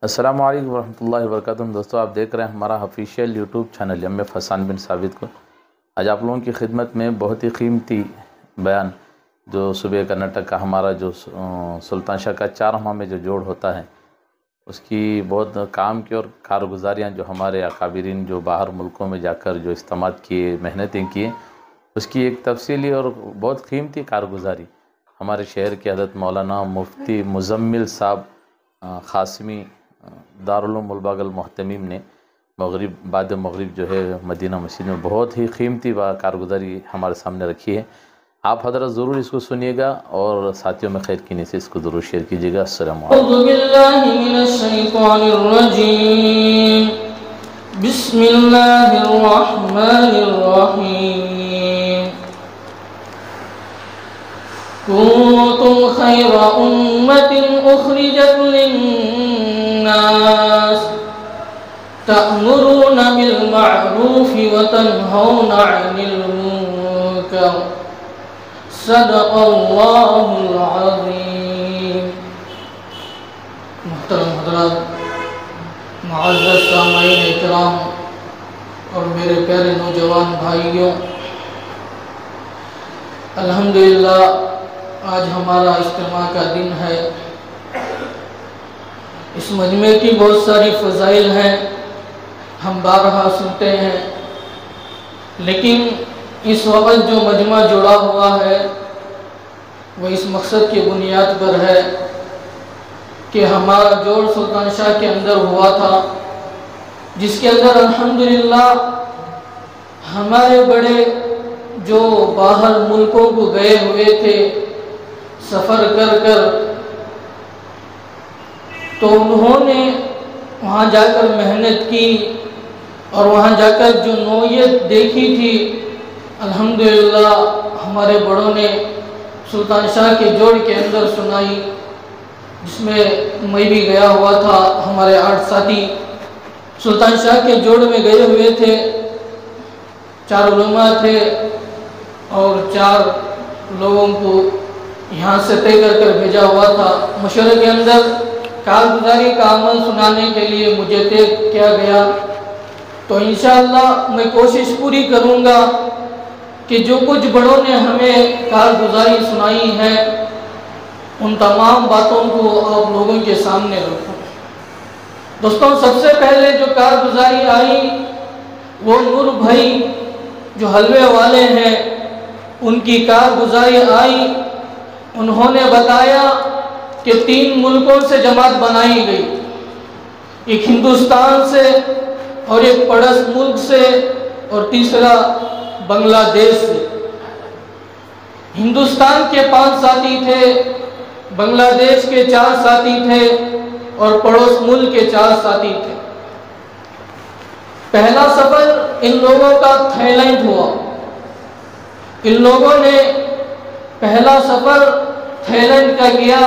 السلام علیکم ورحمۃ اللہ وبرکاتہ۔ دوستو، آپ دیکھ رہے ہیں ہمارا آفیشیل یوٹیوب چینل MF حسان بن ثابت کو۔ آج آپ لوگوں کی خدمت میں بہت ہی قیمتی بیان جو صوبہ کرناٹک کا ہمارا جو سلطان شاہ کا 4 ماہ میں جو جوڑ ہوتا ہے، اس کی بہت کام کی اور کارگزاریاں جو ہمارے اکابرین جو باہر ملکوں میں جا کر جو اجتماعات کیے، محنتیں کیے، اس کی ایک تفصیلی اور بہت قیمتی کارگزاری ہمارے شہر کے حضرت مولانا مفتی مزمل صاحب قاسمی دارالعلوم ملباغ المحتمیم نے بعد مغرب جو ہے مدینہ مسجد میں بہت ہی قیمتی کارگزاری ہمارے سامنے رکھی ہے۔ آپ حضرت ضرور اس کو سنیے گا اور ساتھیوں میں خیر کی نیت سے اس کو ضرور شیئر کیجیے گا۔ السلام علیکم۔ اعوذ باللہ من الشیطان الرجیم، بسم اللہ الرحمن الرحیم۔ کنتم خیر امت اخرجت للناس تأمرون بالمعروف وتنہون عن المنکر، صدق اللہ العظیم۔ محترم حضرات، معزز سامعین اکرام اور میرے پیارے نوجوان بھائیوں، الحمدللہ آج ہمارا اجتماع کا دن ہے۔ اس مجمع کی بہت ساری فضائل ہیں، ہم بارہا سنتے ہیں، لیکن اس وقت جو مجمع جڑا ہوا ہے وہ اس مقصد کی بنیاد پر ہے کہ ہمارا جوڑ سلطان شاہ کے اندر ہوا تھا، جس کے اندر الحمدللہ ہمارے بڑے جو باہر ملکوں کو گئے ہوئے تھے سفر کر کر، تو انہوں نے وہاں جا کر محنت کی اور وہاں جا کر جو نوعیت دیکھی تھی، الحمدللہ ہمارے بڑوں نے سلطان شاہ کے جوڑ کے اندر سنائی، جس میں میں بھی گیا ہوا تھا۔ ہمارے 8 ساتھی سلطان شاہ کے جوڑ میں گئے ہوئے تھے، 4 علماء تھے اور 4 لوگوں کو یہاں سے طے کر کر بھیجا ہوا تھا۔ مشورے کے اندر کارگزاری کا عمل سنانے کے لیے مجھے طے کیا گیا، تو انشاءاللہ میں کوشش پوری کروں گا کہ جو کچھ بڑوں نے ہمیں کارگزاری سنائی ہے ان تمام باتوں کو آپ لوگوں کے سامنے رکھوں۔ دوستوں، سب سے پہلے جو کارگزاری آئی وہ نور بھائی جو حلوے والے ہیں، ان کی کارگزاری آئی۔ انہوں نے بتایا کہ 3 ملکوں سے جماعت بنائی گئی، ایک ہندوستان سے اور ایک پڑوس ملک سے اور تیسرا بنگلہ دیش سے۔ ہندوستان کے 5 ساتھی تھے، بنگلہ دیش کے 4 ساتھی تھے اور پڑوس ملک کے 4 ساتھی تھے۔ پہلا سفر ان لوگوں کا تھائی لینڈ ہوا۔ ان لوگوں نے پہلا سفر تھائی لینڈ کا کیا،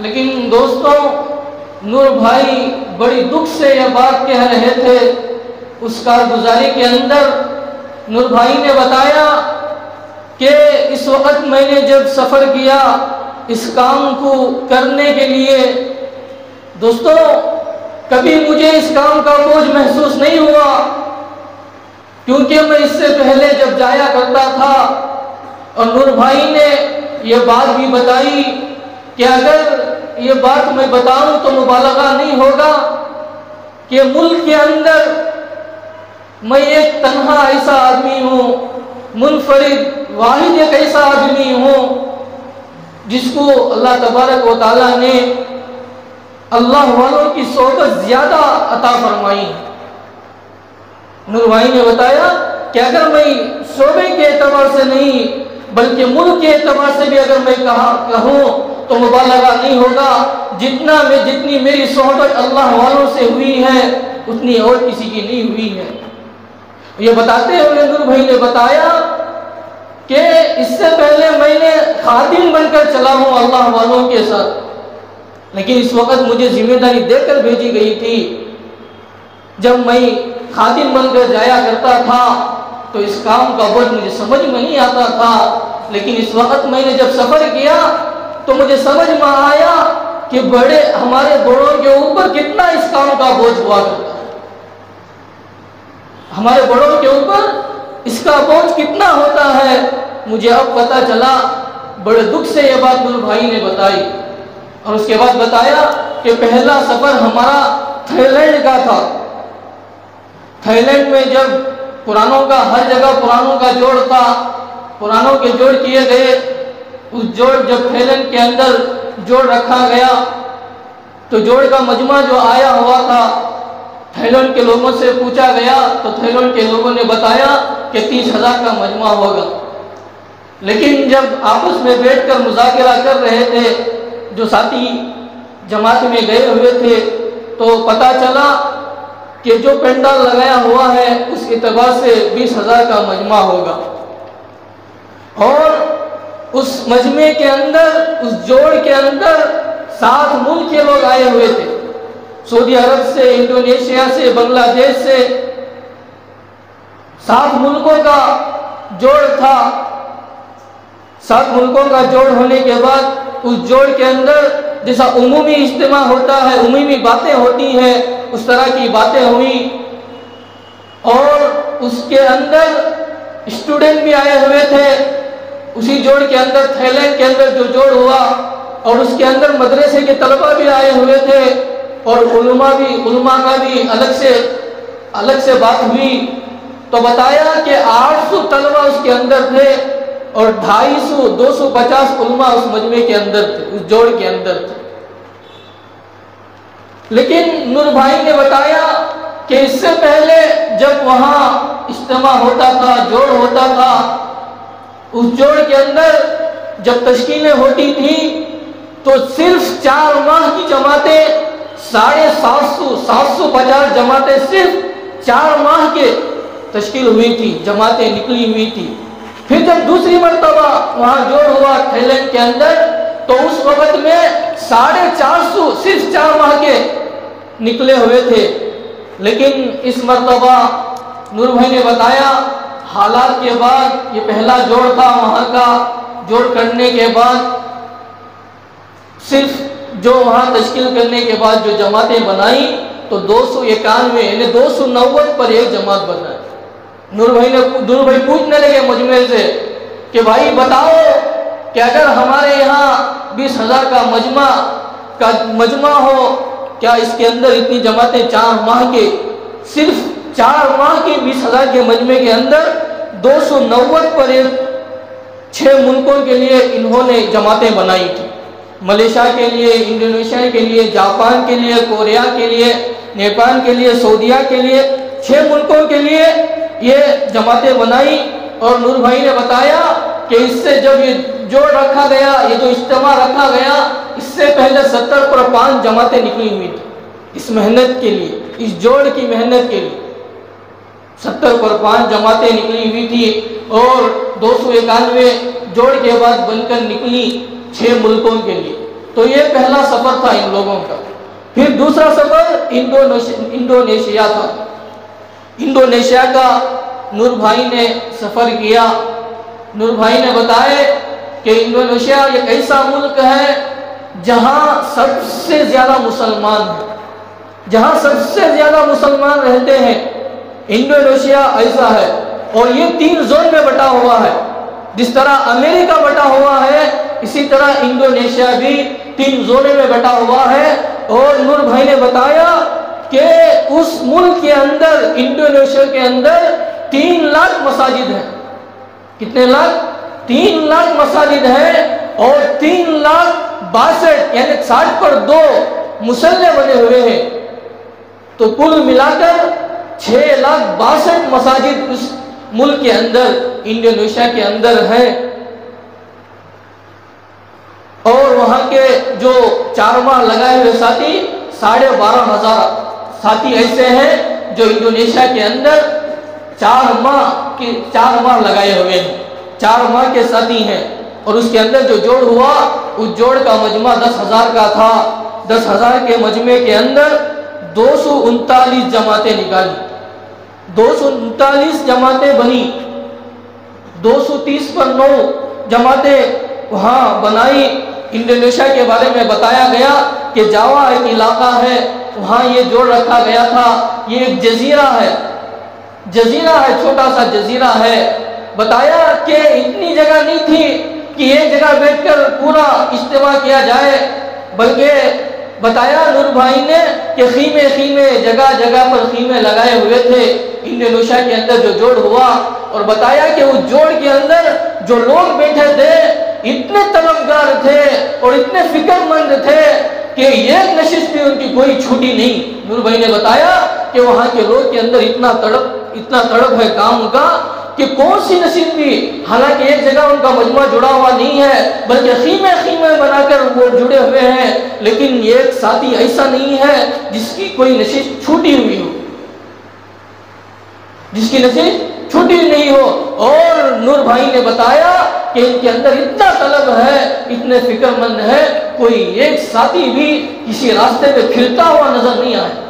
لیکن دوستوں نور بھائی بڑی دکھ سے یہ بات کہہ رہے تھے۔ اس کارگزاری کے اندر نور بھائی نے بتایا کہ اس وقت میں نے جب سفر کیا اس کام کو کرنے کے لیے، دوستوں کبھی مجھے اس کام کا بوجھ محسوس نہیں ہوا، کیونکہ میں اس سے پہلے جب جایا کرتا تھا۔ اور نور بھائی نے یہ بات بھی بتائی کہ اگر یہ بات میں بتاؤں تو مبالغہ نہیں ہوگا کہ ملک کے اندر میں ایک تنہا ایسا آدمی ہوں، منفرد واحد ایک ایسا آدمی ہوں جس کو اللہ تبارک و تعالیٰ نے اللہ والوں کی صحبت زیادہ عطا فرمائی ہے۔ نور بھائی نے بتایا کہ اگر میں شعبے کے اعتبار سے نہیں بلکہ ملک کے اعتبار سے بھی اگر میں کہوں تو مبالغہ نہیں ہوگا، جتنی میری صحبت اللہ والوں سے ہوئی ہے اتنی اور کسی کی نہیں ہوئی ہے۔ یہ بتاتے ہوئے نور بھائی نے بتایا کہ اس سے پہلے میں نے خادم بن کر چلا ہوں اللہ والوں کے ساتھ، لیکن اس وقت مجھے ذمہ داری دے کر بھیجی گئی تھی۔ جب میں خادم بن کر جایا کرتا تھا تو اس کام کا بوجھ مجھے سمجھ میں نہیں آتا تھا، لیکن اس وقت میں نے جب سفر کیا تو مجھے سمجھ میں آیا کہ بڑے ہمارے بڑوں کے اوپر کتنا اس کام کا بوجھ ہوا کرتا ہے۔ ہمارے بڑوں کے اوپر اس کا بوجھ کتنا ہوتا ہے مجھے اب پتہ چلا۔ بڑے دکھ سے یہ بات نور بھائی نے بتائی، اور اس کے بعد بتایا کہ پہلا سفر ہمارا تھائی لینڈ کا تھا۔ تھائی لینڈ میں جب قرآنوں کا ہر جگہ قرآنوں کا جوڑ تھا، قرآنوں کے جوڑ کیے گئے، اس جوڑ جب تھائی لینڈ کے اندر جوڑ رکھا گیا تو جوڑ کا مجمع جو آیا ہوا تھا، تھائی لینڈ کے لوگوں سے پوچھا گیا تو تھائی لینڈ کے لوگوں نے بتایا کہ 30,000 کا مجمع ہوگا۔ لیکن جب آپس میں بیٹھ کر مذاکرہ کر رہے تھے، جو ساتھی جماعت میں گئے ہوئے تھے، تو پتہ چلا کہ جو پینڈال لگایا ہوا ہے اس اعتبار سے 20,000 کا مجمع ہوگا۔ اور اس مجمع کے اندر، اس جوڑ کے اندر 7 ملک کے لوگ آئے ہوئے تھے، سعودی عرب سے، انڈونیشیا سے، بنگلہ دیش سے، 7 ملکوں کا جوڑ تھا۔ 7 ملکوں کا جوڑ ہونے کے بعد اس جوڑ کے اندر جیسا عمومی اجتماع ہوتا ہے، عمومی باتیں ہوتی ہیں، اس طرح کی باتیں ہوئی، اور اس کے اندر اسٹوڈنٹ بھی آئے ہوئے تھے۔ اسی جوڑ کے اندر تھائی لینڈ کے اندر جو جوڑ ہوا، اور اس کے اندر مدرسے کے طلبہ بھی آئے ہوئے تھے، اور علماء کا بھی الگ سے بات ہوئی۔ تو بتایا کہ 800 طلبہ اس کے اندر تھے، اور 250 علماء اس مجمع کے اندر تھے، اس جوڑ کے اندر تھے۔ لیکن نور بھائی نے بتایا کہ اس سے پہلے جب وہاں اجتماع ہوتا تھا، جوڑ ہوتا تھا، اس جوڑ کے اندر جب تشکیلیں ہوتی تھی تو صرف 4 ماہ کی جماعتیں 750 جماعتیں صرف 4 ماہ کے تشکیل ہوئی تھی، جماعتیں نکلی ہوئی تھی۔ پھر جب دوسری مرتبہ وہاں جوڑ ہوا تھائی لینڈ کے اندر تو اس وقت میں 450 صرف 4 ماہ کے نکلے ہوئے تھے۔ لیکن اس مرتبہ نور بھائی نے بتایا حالات کے بعد، یہ پہلا جوڑ تھا، وہاں کا جوڑ کرنے کے بعد صرف جو وہاں تشکیل کرنے کے بعد جو جماعتیں بنائیں تو 291 یعنی 290 پر ایک جماعت بنائی۔ نور بھائی پوچھنے لگے مجمع سے کہ بھائی بتاؤ کہ اگر ہمارے یہاں 20,000 کا مجمع ہو، کیا اس کے اندر اتنی جماعتیں 4 ماہ کے، صرف 4 ماہ کے 20,000 کے مجمع کے اندر 290 پر 6 ملکوں کے لیے انہوں نے جماعتیں بنائی تھی، ملیشیا کے لیے، انڈونیشیا کے لیے، جاپان کے لیے، کوریا کے لیے، نیپال کے لیے، سعودیہ کے لیے، 6 ملکوں کے لیے یہ جماعتیں بنائی۔ اور نور بھائی نے بتایا کہ اس سے جب یہ جوڑ رکھا گیا، یہ جو اجتماع رکھا گیا، اس سے پہلے 70 پر 5 جماعتیں نکلی ہوئی تھی اس محنت کے لیے، اس جوڑ کی محنت کے لیے 70 پر 5 جماعتیں نکلی ہوئی تھی، اور 291 جوڑ کے بعد بن کر نکلی 6 ملکوں کے لیے۔ تو یہ پہلا سفر تھا ان لوگوں کا۔ پھر دوسرا سفر انڈونیشیا تھا۔ انڈونیشیا کا نور بھائی نے سفر کیا۔ نور بھائی نے بتایا کہ انڈونیشیا ایک ایسا ملک ہے جہاں سب سے زیادہ مسلمان ہیں، جہاں سب سے زیادہ مسلمان رہتے ہیں۔ انڈونیشیا ایسا ہے، اور یہ 3 زون میں بٹا ہوا ہے۔ جس طرح امریکہ بٹا ہوا ہے، اسی طرح انڈونیشیا بھی 3 زونوں میں بٹا ہوا ہے۔ اور نور بھائی نے بتایا کہ اس ملک کے اندر، انڈونیشیا کے اندر 3 لاکھ مساجد ہیں۔ کتنے لاکھ؟ 3 لاکھ مساجد ہیں، اور 3,62,000 یعنی 60 پر 2 مصلے بنے ہوئے ہیں۔ تو کل ملا کر 6,62,000 مساجد اس ملک کے اندر، انڈونیشیا کے اندر ہیں۔ اور وہاں کے جو 4 ماہ لگائے ہوئے ساتھی 12,500 ساتھی ایسے ہیں جو انڈونیشیا کے اندر 4 ماہ لگائے ہوئے ہیں، 4 ماہ کے ساتھی ہیں۔ اور اس کے اندر جو جوڑ ہوا، اس جوڑ کا مجمع 10,000 کا تھا۔ 10,000 کے مجمع کے اندر 239 جماعتیں نکالی، 239 جماعتیں بنی، 230 پر 9 جماعتیں وہاں بنائی۔ انڈونیشیا کے بارے میں بتایا گیا کہ جاوا ایک علاقہ ہے، وہاں یہ جوڑ رکھا گیا تھا، یہ ایک جزیرہ ہے، چھوٹا سا جزیرہ ہے۔ بتایا کہ اتنی جگہ نہیں تھی کہ ایک جگہ بیٹھ کر پورا اجتماع کیا جائے، بلکہ بتایا نور بھائی نے کہ خیمے جگہ جگہ پر خیمے لگائے ہوئے تھے انڈونیشیا کے اندر جو جوڑ ہوا، اور بتایا کہ اس جوڑ کے اندر جو لوگ بیٹھے تھے اتنے طلبگار تھے اور اتنے فکر مند تھے کہ ایک نشست بھی ان کی کوئی چھوٹی نہیں۔ نور بھائی نے بتایا کہ وہاں کے لوگ کے اندر اتنا تڑپ ہے کام کا کہ کون سی نشست بھی، حالانکہ ایک جگہ ان کا مجموعہ جڑا ہوا نہیں ہے بلکہ خیمے بنا کر وہ جڑے ہوئے ہیں، لیکن ایک ساتھی ایسا نہیں ہے جس کی کوئی نشست چھوٹی ہوئی ہو، جس کی نشست چھوٹی نہیں ہو۔ اور نور بھائی نے بتایا کہ ان کے اندر اتنا طلب ہے، اتنے فکر مند ہے، کوئی ایک ساتھی بھی کسی راستے پہ پھرتا ہوا نظر نہیں آیا،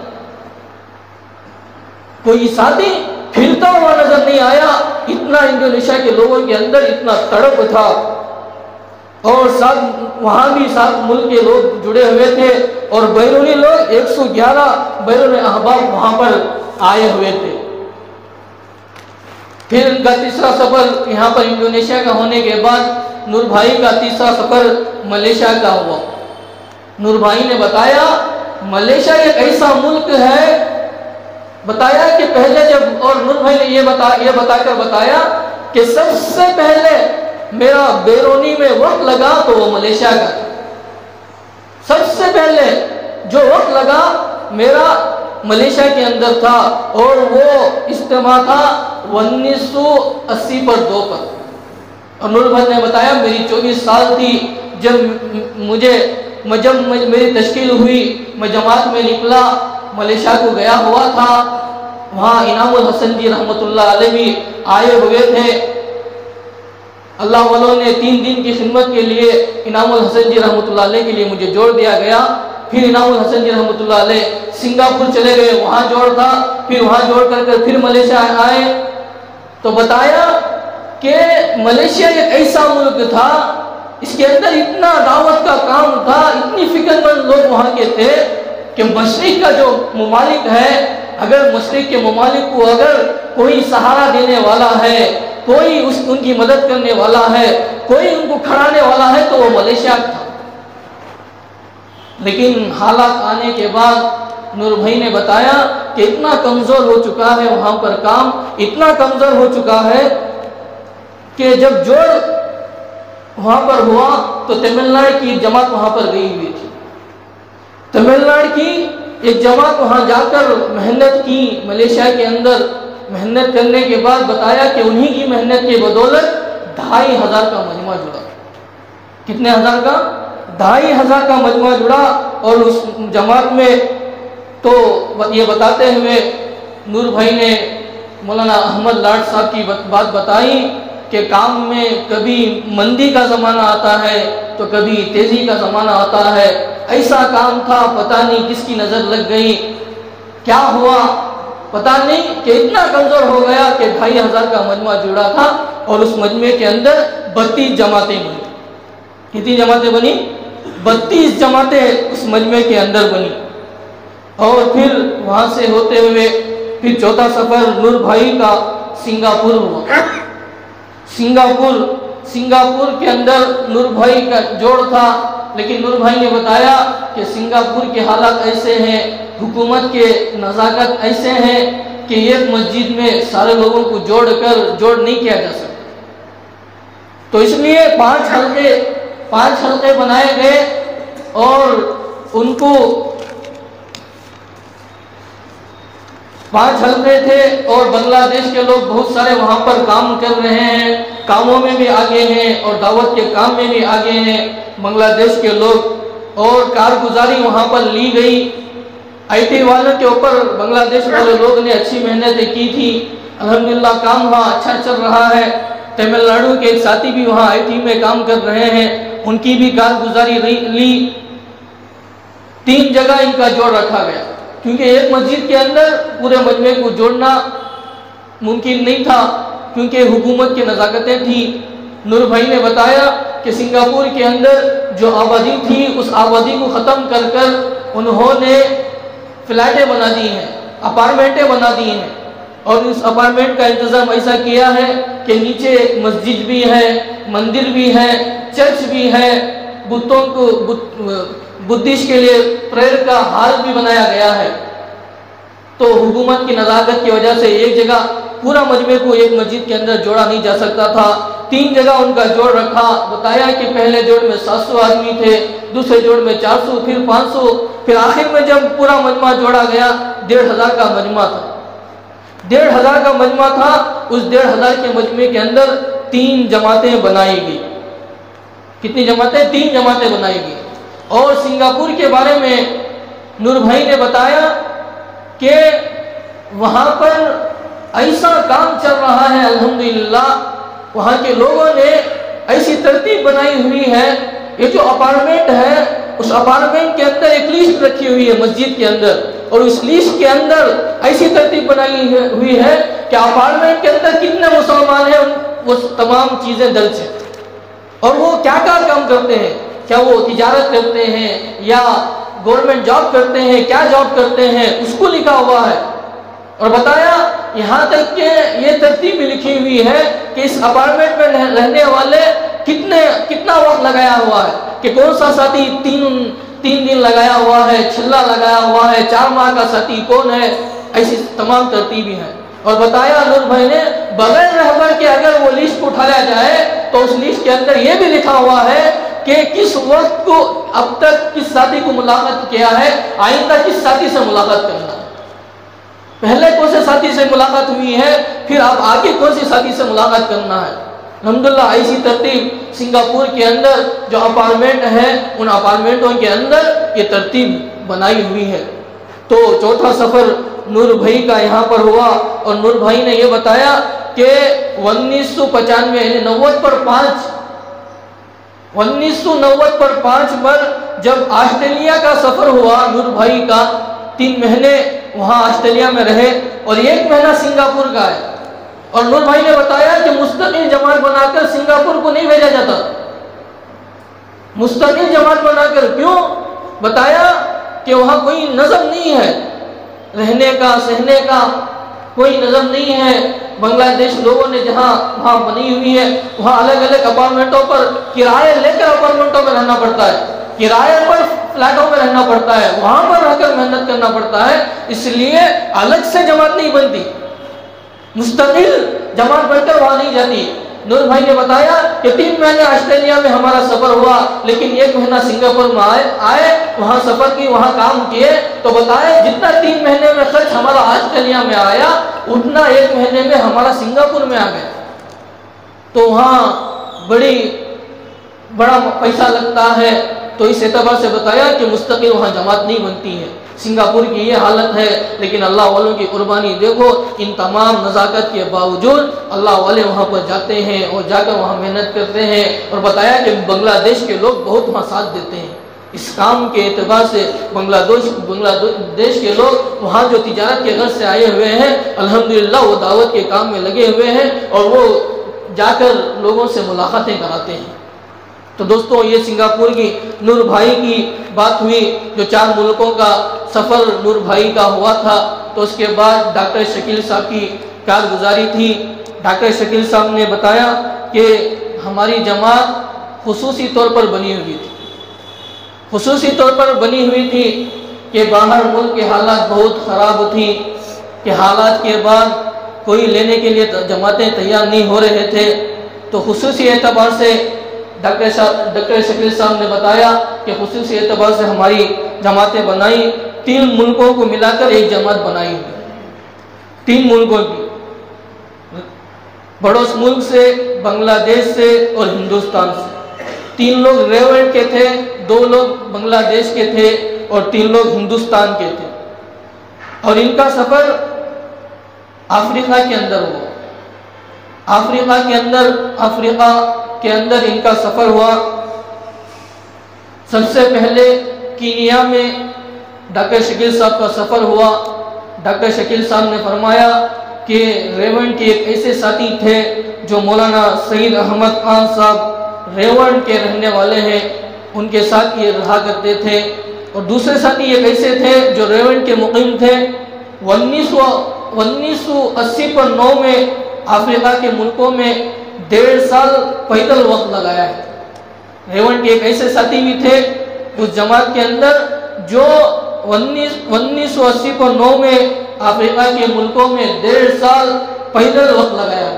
کوئی ساتھی پھرتا ہوا نظر نہیں آیا۔ اتنا انڈونیشیا کے لوگوں کے اندر اتنا تڑپ تھا، اور وہاں بھی 7 ملک کے لوگ جڑے ہوئے تھے، اور بیرونی لوگ 111 بیرون احباب وہاں پر آئے ہوئے تھے۔ پھر ان کا تیسرا سفر یہاں پر انڈونیشیا کا ہونے کے بعد نور بھائی کا تیسرا سفر ملیشیا کا ہوا۔ نور بھائی نے بتایا ملیشیا ایک ایسا ملک ہے، بتایا کہ پہلے جب، اور نور بھائی نے یہ بتا کر بتایا کہ سب سے پہلے میرا بیرونی میں وقت لگا تو وہ ملیشیا کا تھا، سب سے پہلے جو وقت لگا میرا ملیشیا کے اندر تھا، اور وہ اجتماع تھا 1980 پر 2 پر۔ اور نور بھائی نے بتایا میری 24 سال تھی جب میری تشکیل ہوئی، میں جماعت میں نکلا، ملیشیا کو گیا ہوا تھا، وہاں انعام الحسن جی رحمۃ اللہ علیہ بھی آئے ہوئے تھے۔ اللہ والوں نے 3 دن کی خدمت کے لیے انعام الحسن جی رحمۃ اللہ علیہ کے لیے مجھے جوڑ دیا گیا۔ پھر انعام الحسن جی رحمۃ اللہ علیہ سنگاپور چلے گئے، وہاں جوڑ تھا، پھر وہاں جوڑ کر پھر ملیشیا آئے۔ تو بتایا کہ ملیشیا ایک ایسا ملک تھا، اس کے اندر اتنا دعوت کا کام تھا، اتنی فکر مند لوگ وہاں کے تھے کہ مشرق کا جو ممالک ہے، اگر مشرق کے ممالک کو اگر کوئی سہارا دینے والا ہے، کوئی ان کی مدد کرنے والا ہے، کوئی ان کو کھڑانے والا ہے تو وہ ملیشیا تھا۔ لیکن حالات آنے کے بعد نور بھائی نے بتایا کہ اتنا کمزور ہو چکا ہے وہاں پر کام، اتنا کمزور ہو چکا ہے کہ جب جوڑ وہاں پر ہوا تو تمل ناڈو کی جماعت وہاں پر گئی ہوئی تھی، تمل ناڈو کی ایک جماعت وہاں جا کر محنت کی، ملیشیا کے اندر محنت کرنے کے بعد بتایا کہ انہی کی محنت کی بدولت 2500 کا مجموعہ جڑا۔ کتنے ہزار کا؟ 2500 کا مجموعہ جڑا۔ اور اس جماعت میں تو یہ بتاتے ہوئے نور بھائی نے مولانا احمد لاڈ صاحب کی بات بتائی کہ کام میں کبھی مندی کا زمانہ آتا ہے تو کبھی تیزی کا زمانہ آتا ہے۔ ایسا کام تھا، پتہ نہیں کس کی نظر لگ گئی، کیا ہوا پتہ نہیں، کہ اتنا کمزور ہو گیا کہ 2500 کا مجموعہ جڑا تھا، اور اس مجموعے کے اندر 32 جماعتیں بنی۔ کتنی جماعتیں بنی؟ 32 جماعتیں اس مجموعے کے اندر بنی۔ اور پھر وہاں سے ہوتے ہوئے پھر چوتھا سفر نور بھائی کا سنگاپور ہوا۔ سنگاپور کے اندر نور بھائی کا جوڑ تھا، لیکن نور بھائی نے بتایا کہ سنگاپور کے حالات ایسے ہیں، حکومت کے نزاکت ایسے ہیں کہ ایک مسجد میں سارے لوگوں کو جوڑ نہیں کیا جا سکتا، تو اس لیے 5 حلقے بنائے گئے، اور ان کو 5 حلقے تھے، اور بنگلہ دیش کے لوگ بہت سارے وہاں پر کام کر رہے ہیں، کاموں میں بھی آگے ہیں اور دعوت کے کام میں بھی آگے ہیں بنگلہ دیش کے لوگ، اور کارگزاری وہاں پر لی گئی۔ IT والوں کے اوپر بنگلہ دیش والے لوگ نے اچھی محنتیں کی تھی، الحمدللہ کام وہاں اچھا چل رہا ہے۔ تمل ناڈو کے ایک ساتھی بھی وہاں IT میں کام کر رہے ہیں، ان کی بھی کارگزاری لی۔ 3 جگہ ان کا جوڑ رکھا گیا، کیونکہ ایک مسجد کے اندر پورے مجمع کو جوڑنا ممکن نہیں تھا، کیونکہ حکومت کی نزاکتیں تھیں، نور بھائی نے بتایا کہ سنگاپور کے اندر جو آبادی تھی اس آبادی کو ختم کر کر انہوں نے فلیٹیں بنا دی ہیں، اپارٹمنٹیں بنا دی ہیں، اور اس اپارٹمنٹ کا انتظام ایسا کیا ہے کہ نیچے مسجد بھی ہے، مندر بھی ہے، چرچ بھی ہے، بتوں کو بدھسٹ کے لیے پریئر کا ہال بھی بنایا گیا ہے۔ تو حکومت کی نزاکت کی وجہ سے ایک جگہ پورا مجمع کو ایک مسجد کے اندر جوڑا نہیں جا سکتا تھا، 3 جگہ ان کا جوڑ رکھا۔ بتایا کہ پہلے جوڑ میں 700 آدمی تھے، دوسرے جوڑ میں 400، پھر 500، پھر آخر میں جب پورا مجمع جوڑا گیا 1500 کا مجمع تھا۔ 1500 کا مجمع تھا، اس 1500 کے مجمع کے اندر 3 جماعتیں بنائی گئی۔ کتنی جماعتیں؟ 3 جماعتیں بنائی گئی۔ اور سنگاپور کے بارے میں نور بھائی نے بتایا کہ وہاں پر ایسا کام چل رہا ہے، الحمدللہ وہاں کے لوگوں نے ایسی ترتیب بنائی ہوئی ہے۔ یہ جو اپارٹمنٹ ہے اس اپارٹمنٹ کے اندر ایک لسٹ رکھی ہوئی ہے مسجد کے اندر، اور اس لسٹ کے اندر ایسی ترتیب بنائی ہوئی ہے کہ اپارٹمنٹ کے اندر کتنے مسلمان ہیں وہ تمام چیزیں درج ہیں، اور وہ کیا کام کرتے ہیں، کیا وہ تجارت کرتے ہیں یا گورنمنٹ جاب کرتے ہیں، کیا جاب کرتے ہیں، اس کو لکھا ہوا ہے۔ اور بتایا یہاں تک کہ یہ ترتیب بھی لکھی ہوئی ہے کہ اس اپارٹمنٹ میں رہنے والے کتنا وقت لگایا ہوا ہے، کہ کون سا ساتھی 3 دن لگایا ہوا ہے، چھلا لگایا ہوا ہے، 4 ماہ کا ساتھی کون ہے، ایسی تمام ترتیبیں ہیں۔ اور بتایا نور بھائی نے بغیر رہبر کے اگر وہ لسٹ کو اٹھایا جائے تو اس لسٹ کے اندر یہ بھی لکھا ہوا ہے کہ کس وقت کو اب تک کس ساتھی کو ملاقات کیا ہے، آئندہ کس ساتھی سے ملاقات کرنا ہے، پہلے کون سے ساتھی سے ملاقات ہوئی ہے، پھر اب آگے کون سی ساتھی سے ملاقات کرنا ہے۔ الحمدللہ ایسی ترتیب سنگاپور کے اندر جو اپارٹمنٹ ہیں ان اپارٹمنٹوں کے اندر یہ ترتیب بنائی ہوئی ہے۔ تو چوتھا سفر نور بھائی کا یہاں پر ہوا، اور نور بھائی نے یہ بتایا کہ 1995 یعنی 90 پر 5 پر جب آسٹریلیا کا سفر ہوا نور بھائی کا، 3 مہینے وہاں آسٹریلیا میں رہے اور 1 مہینہ سنگاپور کا ہے۔ اور نور بھائی نے بتایا کہ مستقل جماعت بنا کر سنگاپور کو نہیں بھیجا جاتا، مستقل جماعت بنا کر، کیوں؟ بتایا کہ وہاں کوئی نظم نہیں ہے، رہنے کا سہنے کا کوئی نظم نہیں ہے۔ بنگلہ دیش لوگوں نے جہاں وہاں بنی ہوئی ہے وہاں الگ الگ اپارٹمنٹوں پر کرایہ لے کر اپارٹمنٹوں میں رہنا پڑتا ہے، کرایہ پر فلیٹوں میں رہنا پڑتا ہے، وہاں پر رہ کر محنت کرنا پڑتا ہے، اس لیے الگ سے جماعت نہیں بنتی، مستقل جماعت بن کر وہاں نہیں جاتی۔ نور بھائی نے بتایا کہ 3 مہینے آسٹریلیا میں ہمارا سفر ہوا، لیکن 1 مہینہ سنگاپور میں آئے، وہاں سفر کی، وہاں کام کیے، تو بتائے جتنا 3 مہینے میں خرچ ہمارا آسٹریلیا میں آیا اتنا 1 مہینے میں ہمارا سنگاپور میں آ گیا۔ تو وہاں بڑا پیسہ لگتا ہے، تو اس اعتبار سے بتایا کہ مستقل وہاں جماعت نہیں بنتی ہے۔ سنگاپور کی یہ حالت ہے، لیکن اللہ والوں کی قربانی دیکھو، ان تمام نزاکت کے باوجود اللہ والے وہاں پر جاتے ہیں اور جا کر وہاں محنت کرتے ہیں، اور بتایا کہ بنگلہ دیش کے لوگ بہت وہاں ساتھ دیتے ہیں اس کام کے اعتبار سے۔ بنگلہ دیش کے لوگ وہاں جو تجارت کے غرض سے آئے ہوئے ہیں الحمدللہ وہ دعوت کے کام میں لگے ہوئے ہیں، اور وہ جا کر لوگوں سے ملاقاتیں کراتے ہیں۔ تو دوستوں یہ سنگاپور کی نور بھائی کی بات ہوئی، جو 4 ملکوں کا سفر نور بھائی کا ہوا تھا۔ تو اس کے بعد ڈاکٹر شکیل صاحب کی کارگزاری تھی۔ ڈاکٹر شکیل صاحب نے بتایا کہ ہماری جماعت خصوصی طور پر بنی ہوئی تھی، خصوصی طور پر بنی ہوئی تھی کہ باہر ملک کے حالات بہت خراب تھی، کہ حالات کے بعد کوئی لینے کے لیے جماعتیں تیار نہیں ہو رہے تھے۔ تو خصوصی اعتبار سے ڈاکٹر شکیل صاحب نے بتایا کہ خصوصی اعتبار سے ہماری جماعتیں بنائی، 3 ملکوں کو ملا کر ایک جماعت بنائی ہوئی، 3 ملکوں کی، پڑوس ملک سے، بنگلہ دیش سے اور ہندوستان سے۔ 3 لوگ ریونٹ کے تھے، 2 لوگ بنگلہ دیش کے تھے اور 3 لوگ ہندوستان کے تھے، اور ان کا سفر افریقہ کے اندر ہوا۔ افریقہ کے اندر ان کا سفر ہوا۔ سب سے پہلے کینیا میں ڈاکٹر شکیل صاحب کا سفر ہوا۔ ڈاکٹر شکیل صاحب نے فرمایا کہ ریونٹ کے ایک ایسے ساتھی تھے جو مولانا سعید احمد خان صاحب ریوان کے رہنے والے ہیں، ان کے ساتھ یہ رہا کرتے تھے، اور دوسرے ساتھی یہ ایسے تھے جو ریوان کے مقیم تھے۔ 1980 پر 9 میں افریقہ کے ملکوں میں 1.5 سال پیدل وقت لگایا ہے۔ ریوان کے ایک ایسے ساتھی بھی تھے اس جماعت کے اندر جو 1980 پر 9 میں افریقہ کے ملکوں میں 1.5 سال پیدل وقت لگایا،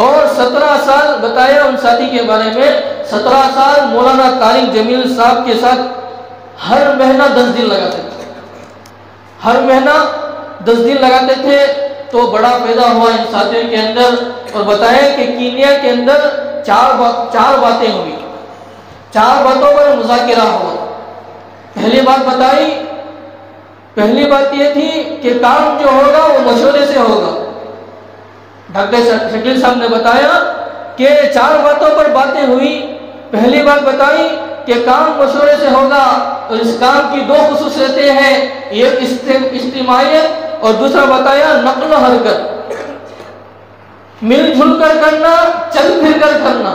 اور 17 سال بتایا ان ساتھی کے بارے میں، 17 سال مولانا طارق جمیل صاحب کے ساتھ ہر مہینہ 10 دن لگاتے تھے، ہر مہینہ 10 دن لگاتے تھے۔ تو بڑا پیدا ہوا ان ساتھیوں کے اندر، اور بتایا کہ کینیا کے اندر 4 باتیں ہوئی، 4 باتوں پر مذاکرہ ہوا۔ پہلی بات بتائی، پہلی بات یہ تھی کہ کام جو ہوگا وہ مشورے سے ہوگا۔ ڈاکٹر شکیل صاحب نے بتایا کہ 4 باتوں پر باتیں ہوئی۔ پہلی بات بتائی کہ کام مشورے سے ہوگا، اور اس کام کی 2 خصوصیتیں ہیں، ایک اجتماعیت اور دوسرا بتایا نقل و حرکت، مل جل کر کرنا، چل پھر کر کرنا۔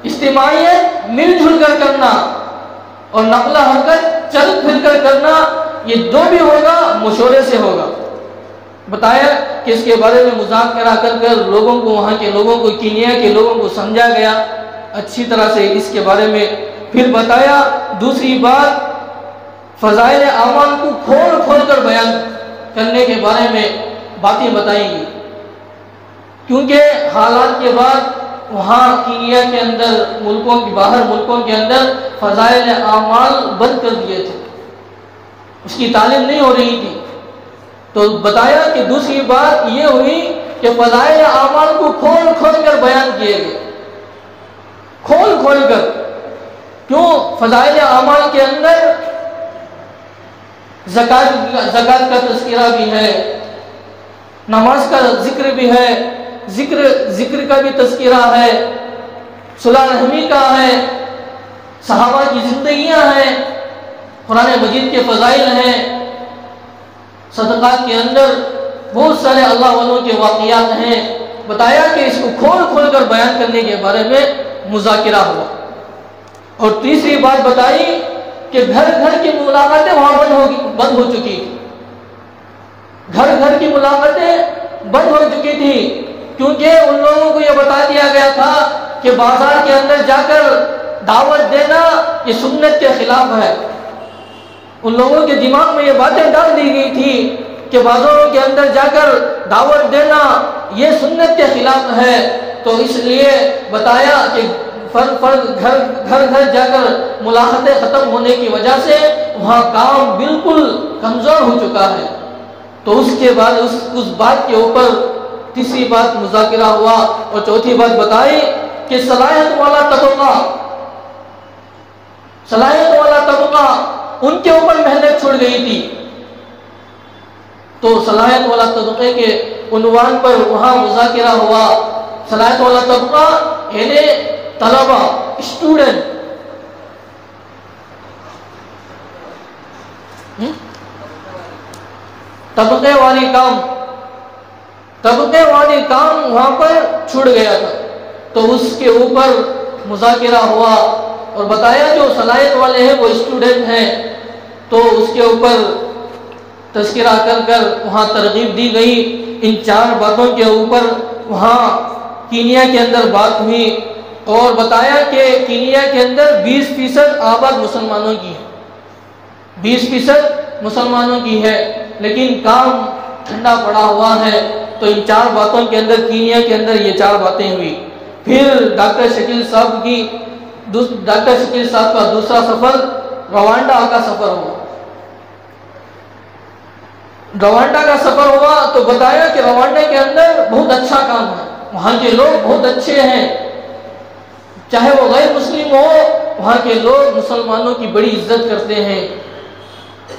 اجتماعیت مل جل کر کرنا، اور نقل و حرکت چل پھر کر کرنا، یہ 2 بھی ہوگا مشورے سے ہوگا۔ بتایا کہ اس کے بارے میں مذاکرہ کر کر لوگوں کو، وہاں کے لوگوں کو، کینیا کے لوگوں کو سمجھا گیا اچھی طرح سے اس کے بارے میں۔ پھر بتایا دوسری بات، فضائل اعمال کو کھول کھول کر بیان کرنے کے بارے میں باتیں بتائیں گی، کیونکہ حالات کے بعد وہاں کینیا کے اندر، ملکوں کے باہر ملکوں کے اندر فضائل اعمال بند کر دیے تھے، اس کی تعلیم نہیں ہو رہی تھی۔ تو بتایا کہ دوسری بات یہ ہوئی کہ فضائل اعمال کو کھول کھول کر بیان کیے گئے، کھول کھول کر۔ کیوں؟ فضائل اعمال کے اندر زکوٰۃ کا تذکرہ بھی ہے، نماز کا ذکر بھی ہے، ذکر کا بھی تذکرہ ہے، صلح رحمی کا ہے، صحابہ کی زندگیاں ہیں، قرآن مجید کے فضائل ہیں، صدقات کے اندر بہت سارے اللہ والوں کے واقعات ہیں۔ بتایا کہ اس کو کھول کھول کر بیان کرنے کے بارے میں مذاکرہ ہوا۔ اور تیسری بات بتائی کہ گھر گھر کی ملاقاتیں وہاں بند ہو چکی تھی، گھر گھر کی ملاقاتیں بند ہو چکی تھی، کیونکہ ان لوگوں کو یہ بتا دیا گیا تھا کہ بازار کے اندر جا کر دعوت دینا یہ سنت کے خلاف ہے۔ ان لوگوں کے دماغ میں یہ باتیں ڈال دی گئی تھی کہ بازاروں کے اندر جا کر دعوت دینا یہ سنت کے خلاف ہے۔ تو اس لیے بتایا کہ فرد گھر گھر جا کر ملاقاتیں ختم ہونے کی وجہ سے وہاں کام بالکل کمزور ہو چکا ہے۔ تو اس کے بعد اس بات کے اوپر تیسری بات مذاکرہ ہوا، اور چوتھی بات بتائی کہ صلاحیت والا طبقہ ان کے اوپر محنت چھوڑ گئی تھی۔ تو صلاحیت والا طبقے کے عنوان پر وہاں مذاکرہ ہوا۔ صلاحیت والا طبقہ یعنی طلبہ، اسٹوڈنٹ، طبقے والی کام وہاں پر چھوڑ گیا تھا۔ تو اس کے اوپر مذاکرہ ہوا، اور بتایا جو صلاحیت والے ہیں وہ اسٹوڈنٹ ہیں، تو اس کے اوپر تذکرہ کر کر وہاں ترغیب دی گئی۔ ان 4 باتوں کے اوپر وہاں کینیا کے اندر بات ہوئی، اور بتایا کہ کینیا کے اندر 20% آباد مسلمانوں کی ہے، 20% مسلمانوں کی ہے، لیکن کام ٹھنڈا پڑا ہوا ہے۔ تو ان 4 باتوں کے اندر کینیا کے اندر یہ 4 باتیں ہوئی۔ پھر ڈاکٹر شکیل صاحب کا دوسرا سفر روانڈا کا سفر ہوا۔ روانڈا کا سفر ہوا تو بتایا کہ روانڈا کے اندر بہت اچھا کام ہے، وہاں کے لوگ بہت اچھے ہیں، چاہے وہ غیر مسلم ہو، وہاں کے لوگ مسلمانوں کی بڑی عزت کرتے ہیں۔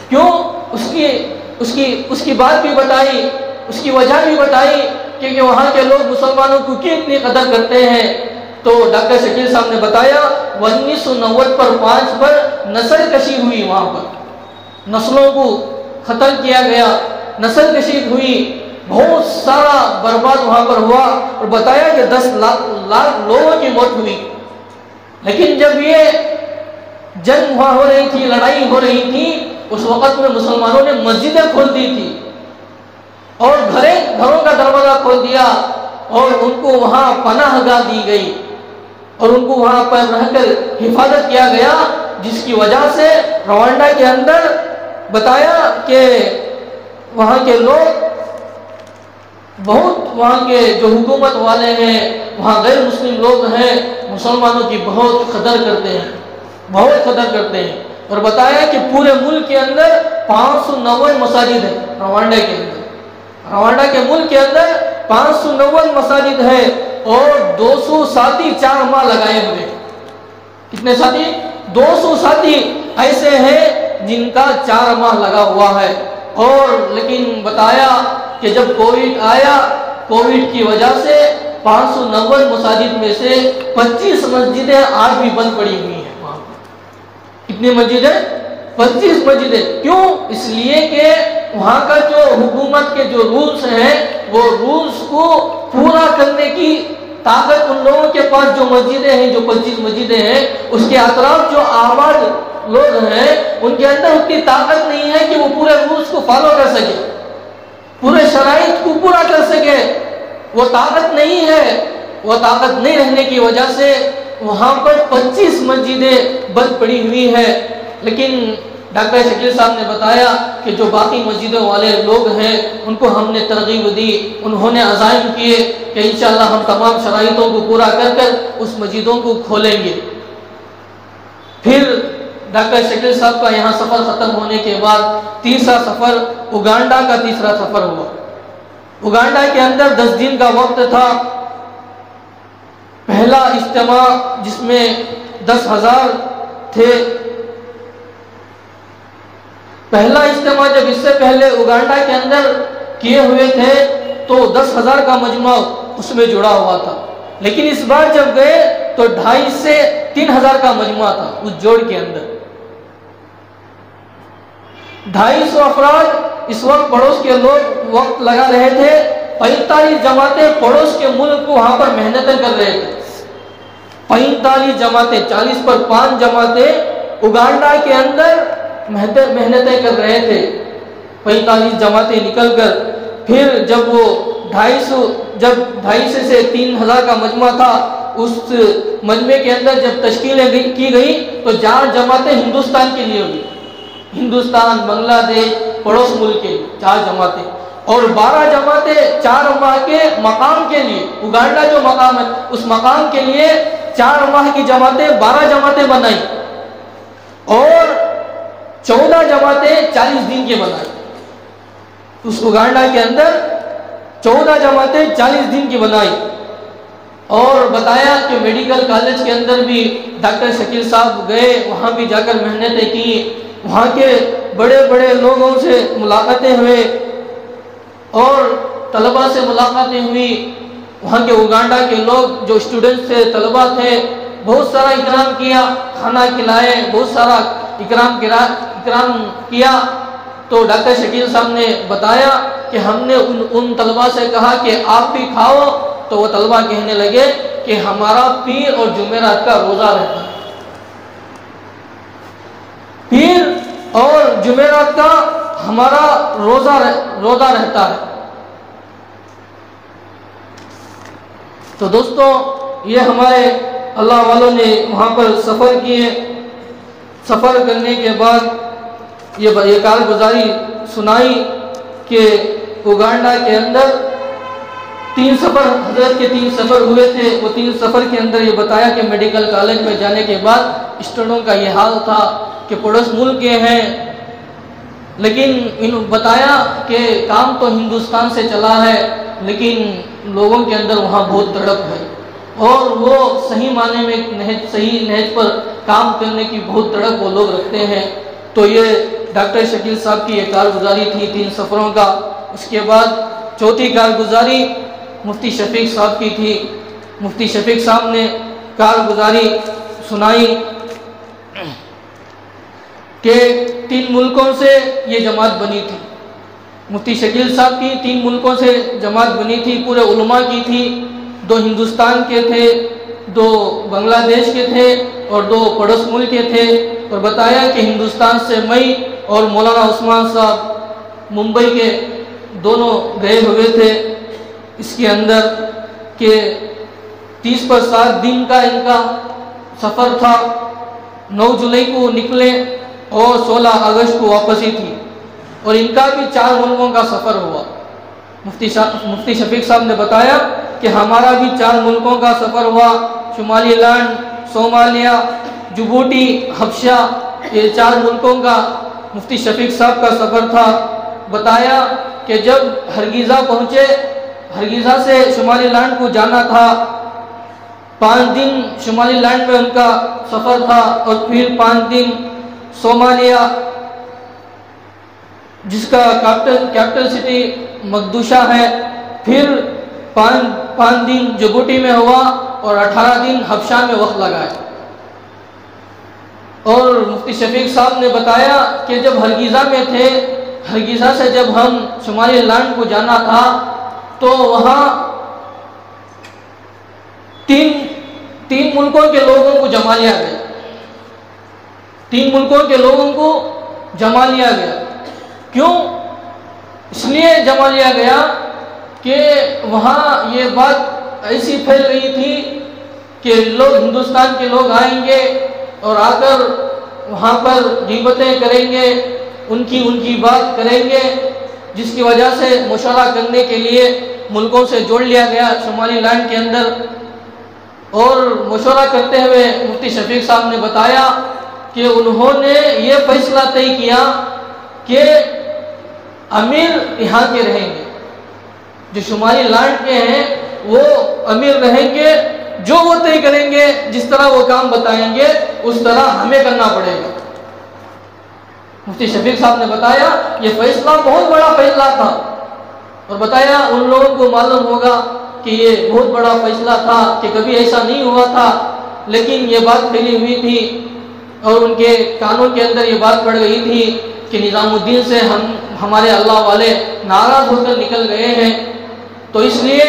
کیوں؟ اس کی بات بھی بتائی، اس کی وجہ بھی بتائی کہ وہاں کے لوگ مسلمانوں کو کتنی قدر کرتے ہیں۔ تو ڈاکٹر شکیل صاحب نے بتایا 1990 پر 5 پر نسل کشی ہوئی، وہاں پر نسلوں کو ختم کیا گیا، نسل کشی ہوئی، بہت سارا برباد وہاں پر ہوا، اور بتایا کہ 10 لاکھ لوگوں کی موت ہوئی۔ لیکن جب یہ جنگ وہاں ہو رہی تھی، لڑائی ہو رہی تھی، اس وقت میں مسلمانوں نے مسجدیں کھول دی تھی اور گھروں کا دروازہ کھول دیا، اور ان کو وہاں پناہ گاہ دی گئی، اور ان کو وہاں پر رہ کر حفاظت کیا گیا، جس کی وجہ سے روانڈا کے اندر بتایا کہ وہاں کے لوگ بہت، وہاں کے جو حکومت والے ہیں، وہاں غیر مسلم لوگ ہیں، مسلمانوں کی بہت قدر کرتے ہیں، بہت قدر کرتے ہیں۔ اور بتایا کہ پورے ملک کے اندر 590 مساجد ہیں روانڈا کے اندر، روانڈا کے ملک کے اندر 590 مساجد ہیں، اور 200 ساتھی 4 ماہ لگائے ہوئے۔ کتنے ساتھی؟ 200 ساتھی ایسے ہیں جن کا 4 ماہ لگا ہوا ہے۔ اور لیکن بتایا کہ جب کووڈ آیا، کووڈ کی وجہ سے 590 مساجد میں سے 25 مسجدیں آج بھی بند پڑی ہوئی ہیں۔ کتنی مسجدیں؟ 25 مسجدیں۔ کیوں؟ اس لیے کہ وہاں کا جو حکومت کے جو رولز ہیں، وہ رولز کو پورا کرنے کی طاقت ان لوگوں کے پاس، جو مسجدیں ہیں، جو 25 مسجدیں ہیں، اس کے اطراف جو آباد لوگ ہیں، ان کے اندر اتنی طاقت نہیں ہے کہ وہ پورے رولز کو فالو کر سکے، پورے شرائط کو پورا کر سکے۔ وہ طاقت نہیں ہے، وہ طاقت نہیں رہنے کی وجہ سے وہاں پر 25 مسجدیں بند پڑی ہوئی ہیں۔ لیکن ڈاکٹر شکیل صاحب نے بتایا کہ جو باقی مسجدوں والے لوگ ہیں، ان کو ہم نے ترغیب دی، انہوں نے عزائم کیے کہ انشاءاللہ ہم تمام شرائطوں کو پورا کر کر اس مسجدوں کو کھولیں گے۔ پھر ڈاکٹر شکیل صاحب کا یہاں سفر ختم ہونے کے بعد تیسرا سفر اگانڈا کا تیسرا سفر ہوا۔ اگانڈا کے اندر 10 دن کا وقت تھا۔ پہلا اجتماع جس میں 10,000 تھے، پہلا اجتماع جب اس سے پہلے اگانڈا کے اندر کیے ہوئے تھے تو 10,000 کا مجمع اس میں جڑا ہوا تھا، لیکن اس بار جب گئے تو 2,500 سے 3,000 کا مجمع تھا اس جوڑ کے اندر۔ 250 افراد اس وقت پڑوس کے لوگ وقت لگا رہے تھے، 45 جماعتیں پڑوس کے ملک کو وہاں پر محنتیں کر رہے تھے۔ 45 جماعتیں، 40 پر 5 جماعتیں اگانڈا کے اندر محنتیں کر رہے تھے، 45 جماعتیں نکل کر۔ پھر جب وہ 250 سے 3,000 کا مجمع تھا، اس مجمع کے اندر جب تشکیلیں کی گئی تو 4 جماعتیں ہندوستان کے لیے ہوئی، ہندوستان، بنگلہ دیش، پڑوس ملک کے 4 جماعتیں، اور 12 جماعتیں 4 ماہ کے مقام کے لیے، اگانڈا جو مقام ہے اس مقام کے لیے 4 ماہ کی جماعتیں، 12 جماعتیں بنائی، اور 14 جماعتیں 40 دن کے بنائی۔ اس اگانڈا کے اندر 14 جماعتیں 40 دن کی بنائی۔ اور بتایا کہ میڈیکل کالج کے اندر بھی ڈاکٹر شکیل صاحب گئے، وہاں بھی جا کر محنتیں کی، وہاں کے بڑے بڑے لوگوں سے ملاقاتیں ہوئے اور طلباء سے ملاقاتیں ہوئی۔ وہاں کے اگانڈا کے لوگ جو اسٹوڈنٹس تھے، طلباء تھے، بہت سارا اکرام کیا، کھانا کھلائے، بہت سارا اکرام کیا۔ تو ڈاکٹر شکیل صاحب نے بتایا کہ ہم نے ان طلباء سے کہا کہ آپ بھی کھاؤ، تو وہ طلباء کہنے لگے کہ ہمارا پیر اور جمعرات کا روزہ رہتا ہے، پیر اور جمعرات کا ہمارا روزہ رہتا ہے۔ تو دوستو، یہ ہمارے اللہ والوں نے وہاں پر سفر کیے۔ سفر کرنے کے بعد یہ کارگزاری سنائی کہ اگانڈا کے اندر 3 سفر، حضرت کے 3 سفر ہوئے تھے۔ وہ 3 سفر کے اندر یہ بتایا کہ میڈیکل کالج میں جانے کے بعد اسٹوڈنٹوں کا یہ حال تھا کہ پڑوس ملک کے ہیں، لیکن بتایا کہ کام تو ہندوستان سے چلا ہے، لیکن لوگوں کے اندر وہاں بہت تڑپ ہے، اور وہ صحیح معنی میں صحیح نہج پر کام کرنے کی بہت تڑپ وہ لوگ رکھتے ہیں۔ تو یہ ڈاکٹر شکیل صاحب کی یہ کارگزاری تھی 3 سفروں کا۔ اس کے بعد چوتھی کارگزاری مفتی شفیق صاحب کی تھی۔ مفتی شفیق صاحب نے کارگزاری سنائی کہ 3 ملکوں سے یہ جماعت بنی تھی، مفتی شکیل صاحب کی 3 ملکوں سے جماعت بنی تھی، پورے علماء کی تھی، 2 ہندوستان کے تھے، 2 بنگلہ دیش کے تھے اور 2 پڑوس ملک کے تھے، اور بتایا کہ ہندوستان سے میں اور مولانا عثمان صاحب ممبئی کے دونوں گئے ہوئے تھے اس کے اندر، کہ 30 پر 7 دن کا ان کا سفر تھا، 9 جولائی کو نکلے اور 16 اگست کو واپسی تھی، اور ان کا بھی 4 ملکوں کا سفر ہوا۔ مفتی شفیق صاحب نے بتایا کہ ہمارا بھی 4 ملکوں کا سفر ہوا، شمالی لینڈ، صومالیہ، جبوٹی، حبشہ، یہ 4 ملکوں کا مفتی شفیق صاحب کا سفر تھا۔ بتایا کہ جب ہرگیزہ پہنچے، ہرگیزہ سے شمالی لینڈ کو جانا تھا، 5 دن شمالی لینڈ میں ان کا سفر تھا، اور پھر 5 دن صومالیہ جس کا کیپٹل سٹی مقدوشہ ہے، پھر 5 دن جبوٹی میں ہوا اور 18 دن حبشہ میں وقت لگائے۔ اور مفتی شفیق صاحب نے بتایا کہ جب ہرگیزہ میں تھے، ہرگیزہ سے جب ہم شمالی لینڈ کو جانا تھا تو وہاں 3 ملکوں کے لوگوں کو جما لیا گیا، 3 ملکوں کے لوگوں کو جما لیا گیا۔ کیوں؟ اس لیے جما لیا گیا کہ وہاں یہ بات ایسی پھیل رہی تھی کہ لوگ ہندوستان کے لوگ آئیں گے اور آ کر وہاں پر غیبتیں کریں گے، ان کی بات کریں گے، جس کی وجہ سے مشورہ کرنے کے لیے ملکوں سے جوڑ لیا گیا شمالی لینڈ کے اندر۔ اور مشورہ کرتے ہوئے مفتی شفیق صاحب نے بتایا کہ انہوں نے یہ فیصلہ طے کیا کہ امیر یہاں کے رہیں گے، جو شمالی لینڈ کے ہیں وہ امیر رہیں گے، جو وہ طے کریں گے، جس طرح وہ کام بتائیں گے اس طرح ہمیں کرنا پڑے گا۔ مفتی شفیق صاحب نے بتایا یہ فیصلہ بہت بڑا فیصلہ تھا، اور بتایا ان لوگوں کو معلوم ہوگا کہ یہ بہت بڑا فیصلہ تھا، کہ کبھی ایسا نہیں ہوا تھا، لیکن یہ بات پھیلی ہوئی تھی اور ان کے کانوں کے اندر یہ بات پڑ گئی تھی کہ نظام الدین سے ہمارے اللہ والے ناراض ہو کر نکل گئے ہیں، تو اس لیے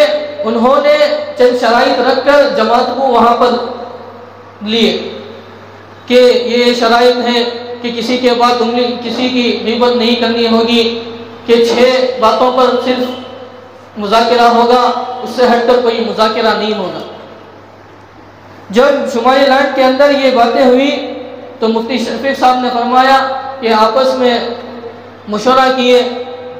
انہوں نے چند شرائط رکھ کر جماعت کو وہاں پر لیے کہ یہ شرائط ہیں کہ کسی کے بعد کسی کی غیبت نہیں کرنی ہوگی، کہ 6 باتوں پر صرف مذاکرہ ہوگا، اس سے ہٹ کر کوئی مذاکرہ نہیں ہوگا۔ جب شمالی لینڈ کے اندر یہ باتیں ہوئی تو مفتی شفیق صاحب نے فرمایا کہ آپس میں مشورہ کیے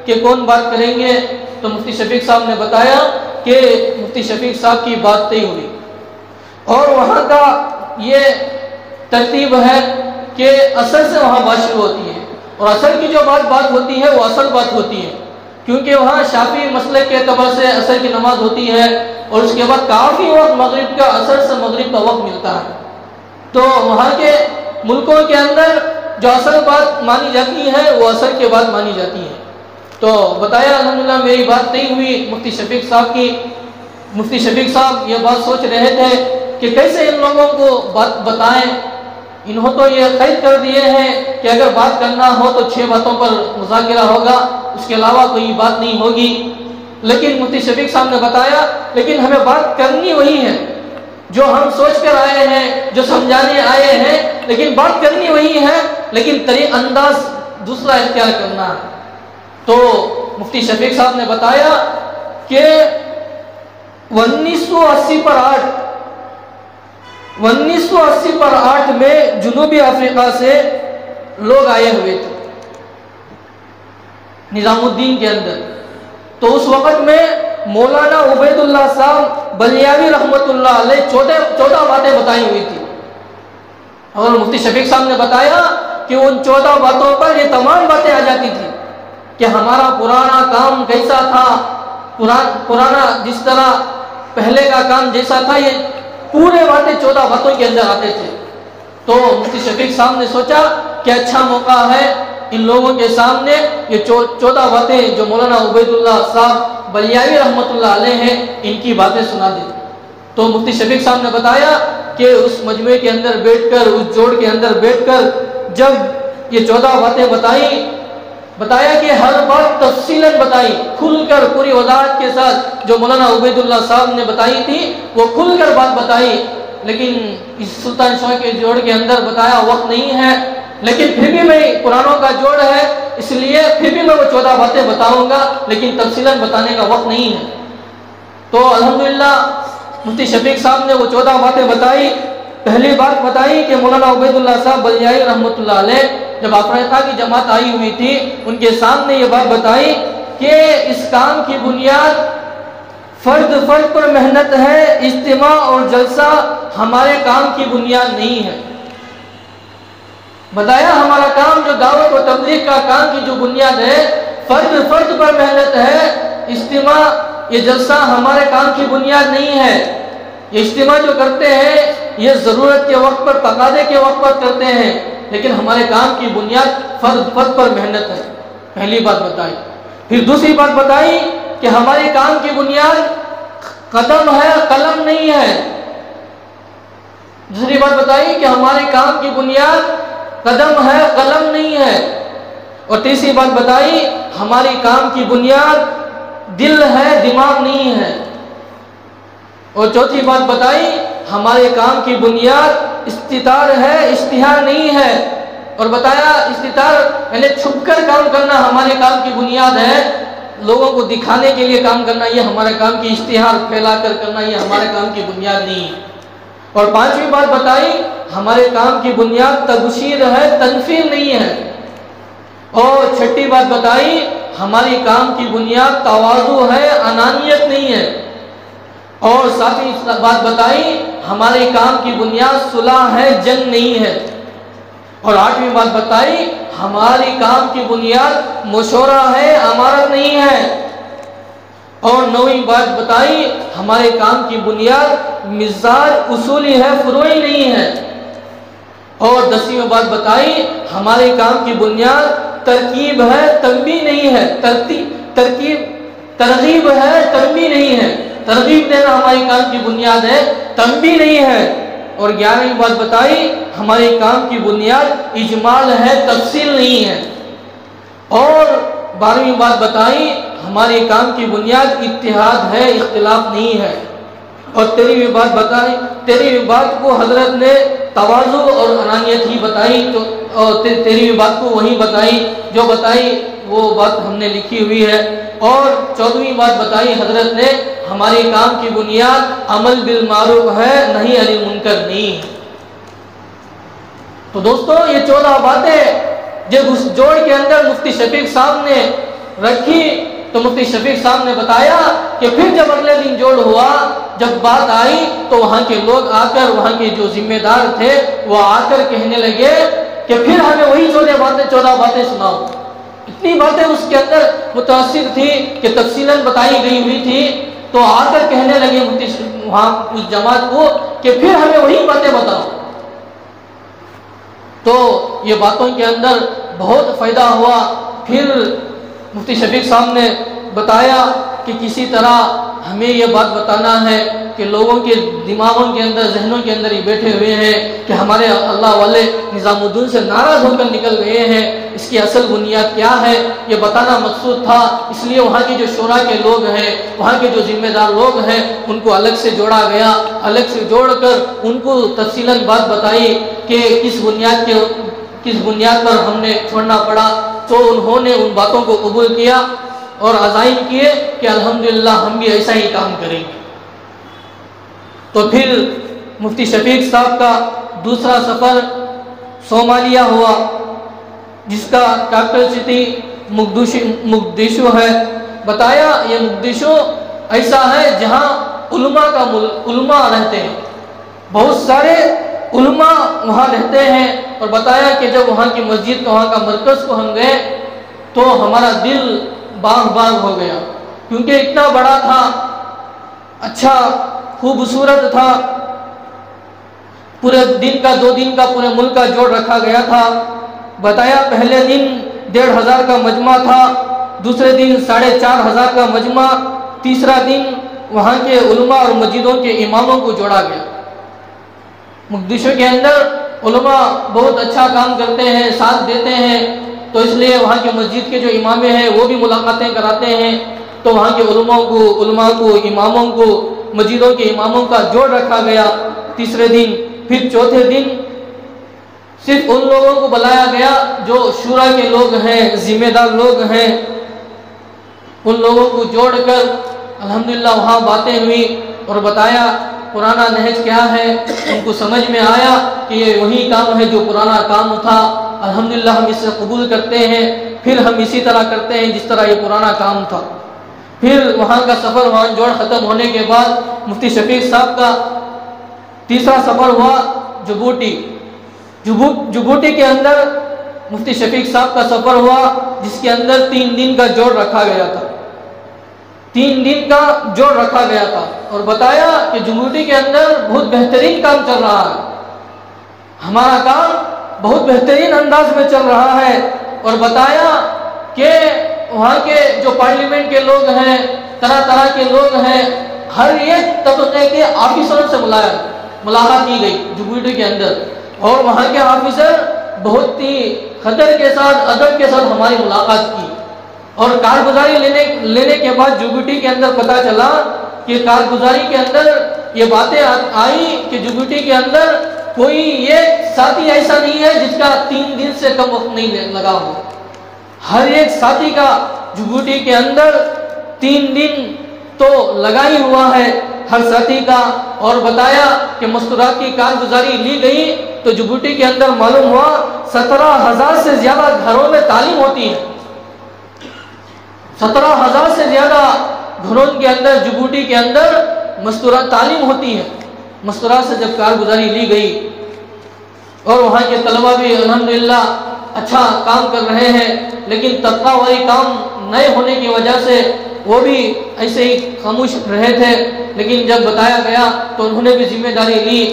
کہ کون بات کریں گے، تو مفتی شفیق صاحب نے بتایا کہ مفتی شفیق صاحب کی بات طے ہوئی۔ اور وہاں کا یہ ترتیب ہے کہ اصل سے وہاں بات شروع ہوتی ہے، اور اصل کی جو بات ہوتی ہے وہ اصل بات ہوتی ہے، کیونکہ وہاں شافعی مسلک کے اعتبار سے اثر کی نماز ہوتی ہے، اور اس کے بعد کافی وقت مغرب کا، اثر سے مغرب کا وقت ملتا ہے۔ تو وہاں کے ملکوں کے اندر جو اصل بات مانی جاتی ہے وہ اثر کے بعد مانی جاتی ہے۔ تو بتایا الحمدللہ میری بات نہیں ہوئی مفتی شفیق صاحب کی۔ مفتی شفیق صاحب یہ بات سوچ رہے تھے کہ کیسے ان لوگوں کو بات بتائیں، انہوں تو یہ قید کر دیے ہیں کہ اگر بات کرنا ہو تو 6 باتوں پر مذاکرہ ہوگا، اس کے علاوہ کوئی بات نہیں ہوگی۔ لیکن مفتی شفیق صاحب نے بتایا لیکن ہمیں بات کرنی وہی ہے جو ہم سوچ کر آئے ہیں، جو سمجھانے آئے ہیں، لیکن بات کرنی وہی ہے، لیکن انداز دوسرا اختیار کرنا ہے۔ تو مفتی شفیق صاحب نے بتایا کہ 1980 پر 8 میں جنوبی افریقہ سے لوگ آئے ہوئے تھے نظام الدین کے اندر۔ تو اس وقت میں مولانا عبید اللہ صاحب بلیاوی رحمت اللہ علیہ 14 باتیں بتائی ہوئی تھی، اور مفتی شفیق صاحب نے بتایا کہ ان 14 باتوں پر یہ تمام باتیں آ جاتی تھی کہ ہمارا پرانا کام کیسا تھا، پرانا جس طرح پہلے کا کام جیسا تھا، یہ پورے باتیں 14 باتوں کے اندر آتے تھے۔ تو مفتی شفیق صاحب نے سوچا کہ اچھا موقع ہے ان لوگوں کے سامنے یہ 14 باتیں جو مولانا عبید اللہ صاحب بلیاوی رحمت اللہ علیہ ہیں ان کی باتیں سنا دیں۔ تو مفتی شفیق صاحب نے بتایا کہ اس مجمع کے اندر بیٹھ کر، اس جوڑ کے اندر بیٹھ کر جب یہ 14 باتیں بتائیں، بتایا کہ ہر بات تفصیلاً بتائی، کھل کر پوری وضاحت کے ساتھ جو مولانا عبید اللہ صاحب نے بتائی تھی وہ کھل کر بات بتائی، لیکن اس سلطان شاہ کے جوڑ کے اندر بتایا وقت نہیں ہے، لیکن پھر بھی میں قرآنوں کا جوڑ ہے اس لیے پھر بھی میں وہ 14 باتیں بتاؤں گا، لیکن تفصیلاً بتانے کا وقت نہیں ہے۔ تو الحمدللہ مفتی شفیق صاحب نے وہ 14 باتیں بتائی۔ پہلی بات بتائی کہ مولانا عبید اللہ صاحب بلیائی رحمۃ اللہ علیہ جب افریقہ کی جماعت آئی ہوئی تھی ان کے سامنے یہ بات بتائی کہ اس کام کی بنیاد فرد پر محنت ہے، اجتماع اور جلسہ ہمارے کام کی بنیاد نہیں ہے۔ بتایا ہمارا کام جو دعوت و تبلیغ کا کام کی جو بنیاد ہے فرد پر محنت ہے، اجتماع یہ جلسہ ہمارے کام کی بنیاد نہیں ہے۔ یہ اجتماع جو کرتے ہیں یہ ضرورت کے وقت پر، تقاضے کے وقت پر کرتے ہیں، لیکن ہمارے کام کی بنیاد فرد پر محنت ہے۔ پہلی بات بتائی۔ پھر دوسری بات بتائی کہ ہمارے کام کی بنیاد قدم ہے، قلم نہیں ہے۔ دوسری بات بتائی کہ ہمارے کام کی بنیاد قدم ہے، قلم نہیں ہے۔ اور تیسری بات بتائی ہماری کام کی بنیاد دل ہے، دماغ نہیں ہے۔ اور چوتھی بات بتائی ہمارے کام کی بنیاد استطار ہے، اشتہار نہیں ہے۔ اور بتایا استطار یعنی چھپ کر کام کرنا ہمارے کام کی بنیاد ہے، لوگوں کو دکھانے کے لیے کام کرنا یہ ہمارے کام کی، اشتہار پھیلا کر کرنا یہ ہمارے کام کی بنیاد نہیں ہے۔ اور پانچویں بات بتائی ہمارے کام کی بنیاد تبشیر ہے، تنفیر نہیں ہے۔ اور چھٹی بات بتائی ہماری کام کی بنیاد تواضع ہے، انانیت نہیں ہے۔ اور ساتویں بات بتائی ہمارے کام کی بنیاد صلح ہے، جنگ نہیں ہے۔ اور آٹھویں بات بتائی ہماری کام کی بنیاد مشورہ ہے، امارت نہیں ہے۔ اور نویں بات بتائی ہمارے کام کی بنیاد مزاج اصولی ہے، فروعی نہیں ہے۔ اور 10ویں بات بتائی ہمارے کام کی بنیاد ترکیب ہے، تنبیہ نہیں ہے۔ ترغیب ہے، تنبیہ نہیں ہے۔ ترغیب دینا ہماری کام کی بنیاد ہے، تنبیہ نہیں ہے۔ اور 11ویں بات بتائی ہمارے کام کی بنیاد اجمال ہے، تفصیل نہیں ہے۔ اور 12ویں بات بتائی ہمارے کام کی بنیاد اتحاد ہے، اختلاف نہیں ہے۔ اور 13ویں بات بتائی، 13ویں بات کو حضرت نے تواضع اور انانیت ہی بتائی، تو اور 13ویں بات کو وہی بتائی جو بتائی وہ بات ہم نے لکھی ہوئی ہے۔ اور 14ویں بات بتائی حضرت نے ہمارے کام کی بنیاد عمل بالمعروف ہے، نہیں عن المنکر نہیں۔ تو دوستو یہ 14 باتیں جب اس جوڑ کے اندر مفتی شفیق صاحب نے رکھی تو مفتی شفیق صاحب نے بتایا کہ پھر جب اگلے دن جوڑ ہوا، جب بات آئی تو وہاں کے لوگ آ کر، وہاں کے جو ذمہ دار تھے وہ آ کر کہنے لگے کہ پھر ہمیں وہی 14 باتیں سناؤ۔ اتنی باتیں اس کے اندر متاثر تھی کہ تفصیلاً بتائی گئی ہوئی تھی، تو آ کر کہنے لگے وہاں اس جماعت کو کہ پھر ہمیں وہی باتیں بتاؤ۔ تو یہ باتوں کے اندر بہت فائدہ ہوا۔ پھر مفتی شفیق صاحب نے بتایا کہ کسی طرح ہمیں یہ بات بتانا ہے کہ لوگوں کے دماغوں کے اندر، ذہنوں کے اندر یہ بیٹھے ہوئے ہیں کہ ہمارے اللہ والے نظام الدین سے ناراض ہو کر نکل گئے ہیں، اس کی اصل بنیاد کیا ہے یہ بتانا مقصود تھا۔ اس لیے وہاں کے جو شورا کے لوگ ہیں، وہاں کے جو ذمہ دار لوگ ہیں ان کو الگ سے جوڑا گیا، الگ سے جوڑ کر ان کو تفصیلاً بات بتائی کہ کس بنیاد پر ہم نے چھوڑنا پڑا۔ تو انہوں نے ان باتوں کو قبول کیا اور عزائم کیے کہ الحمدللہ ہم بھی ایسا ہی کام کریں گے۔ تو پھر مفتی شفیق صاحب کا دوسرا سفر صومالیہ ہوا، جس کا کیپٹل سٹی مقدشو ہے۔ بتایا یہ مقدشو ایسا ہے جہاں علماء رہتے ہیں، بہت سارے علماء وہاں رہتے ہیں۔ اور بتایا کہ جب وہاں کی مسجد کا، وہاں کا مرکز کو ہم گئے تو ہمارا دل باغ ہو گیا، کیونکہ اتنا بڑا تھا، اچھا خوبصورت تھا۔ پورے دن کا، 2 دن کا پورے ملک کا جوڑ رکھا گیا تھا۔ بتایا پہلے دن 1500 کا مجمع تھا، دوسرے دن 4500 کا مجمع، تیسرا دن وہاں کے علماء اور مسجدوں کے اماموں کو جوڑا گیا۔ مقدشو کے اندر علماء بہت اچھا کام کرتے ہیں، ساتھ دیتے ہیں، تو اس لیے وہاں کے مسجد کے جو امام ہیں وہ بھی ملاقاتیں کراتے ہیں، تو وہاں کے علماء کو اماموں کو مسجدوں کے اماموں کا جوڑ رکھا گیا تیسرے دن۔ پھر چوتھے دن صرف ان لوگوں کو بلایا گیا جو شورا کے لوگ ہیں، ذمہ دار لوگ ہیں، ان لوگوں کو جوڑ کر الحمدللہ وہاں باتیں ہوئی اور بتایا پرانا نہج کیا ہے۔ ان کو سمجھ میں آیا کہ یہ وہی کام ہے جو پرانا کام تھا، الحمدللہ ہم اسے قبول کرتے ہیں، پھر ہم اسی طرح کرتے ہیں جس طرح یہ پرانا کام تھا۔ پھر وہاں کا سفر، وہاں جوڑ ختم ہونے کے بعد مفتی شفیق صاحب کا تیسرا سفر ہوا جبوٹی کے اندر مفتی شفیق صاحب کا سفر ہوا، جس کے اندر 3 دن کا جوڑ رکھا گیا تھا، 3 دن کا جوڑ رکھا گیا تھا، اور بتایا کہ جبوٹی کے اندر بہت بہترین کام چل رہا ہے، ہمارا کام بہت بہترین انداز میں چل رہا ہے، اور بتایا کہ وہاں کے جو پارلیمنٹ کے لوگ ہیں، طرح طرح کے لوگ ہیں، ہر ایک طبقے کے آفیسروں سے ملاقات کی گئی جبوٹی کے اندر، اور وہاں کے آفیسر بہت ہی قدر کے ساتھ، ادب کے ساتھ ہماری ملاقات کی، اور کارگزاری لینے کے بعد جبوٹی کے اندر پتہ چلا کہ کارگزاری کے اندر یہ باتیں آئی کہ جبوٹی کے اندر کوئی ایک ساتھی ایسا نہیں ہے جس کا 3 دن سے کم وقت نہیں لگا ہو، ہر ایک ساتھی کا جبوٹی کے اندر 3 دن تو لگا ہی ہوا ہے ہر ساتھی کا، اور بتایا کہ مستورات کی کارگزاری لی گئی تو جبوٹی کے اندر معلوم ہوا 17,000 سے زیادہ گھروں میں تعلیم ہوتی ہے، 17,000 سے زیادہ گھروں کے اندر جبوٹی کے اندر مستورات تعلیم ہوتی ہے۔ مستورات سے جب کارگزاری لی گئی اور وہاں کے طلبہ بھی الحمدللہ اچھا کام کر رہے ہیں، لیکن طبقہ واری کام نئے ہونے کی وجہ سے وہ بھی ایسے ہی خاموش رہے تھے، لیکن جب بتایا گیا تو انہوں نے بھی ذمہ داری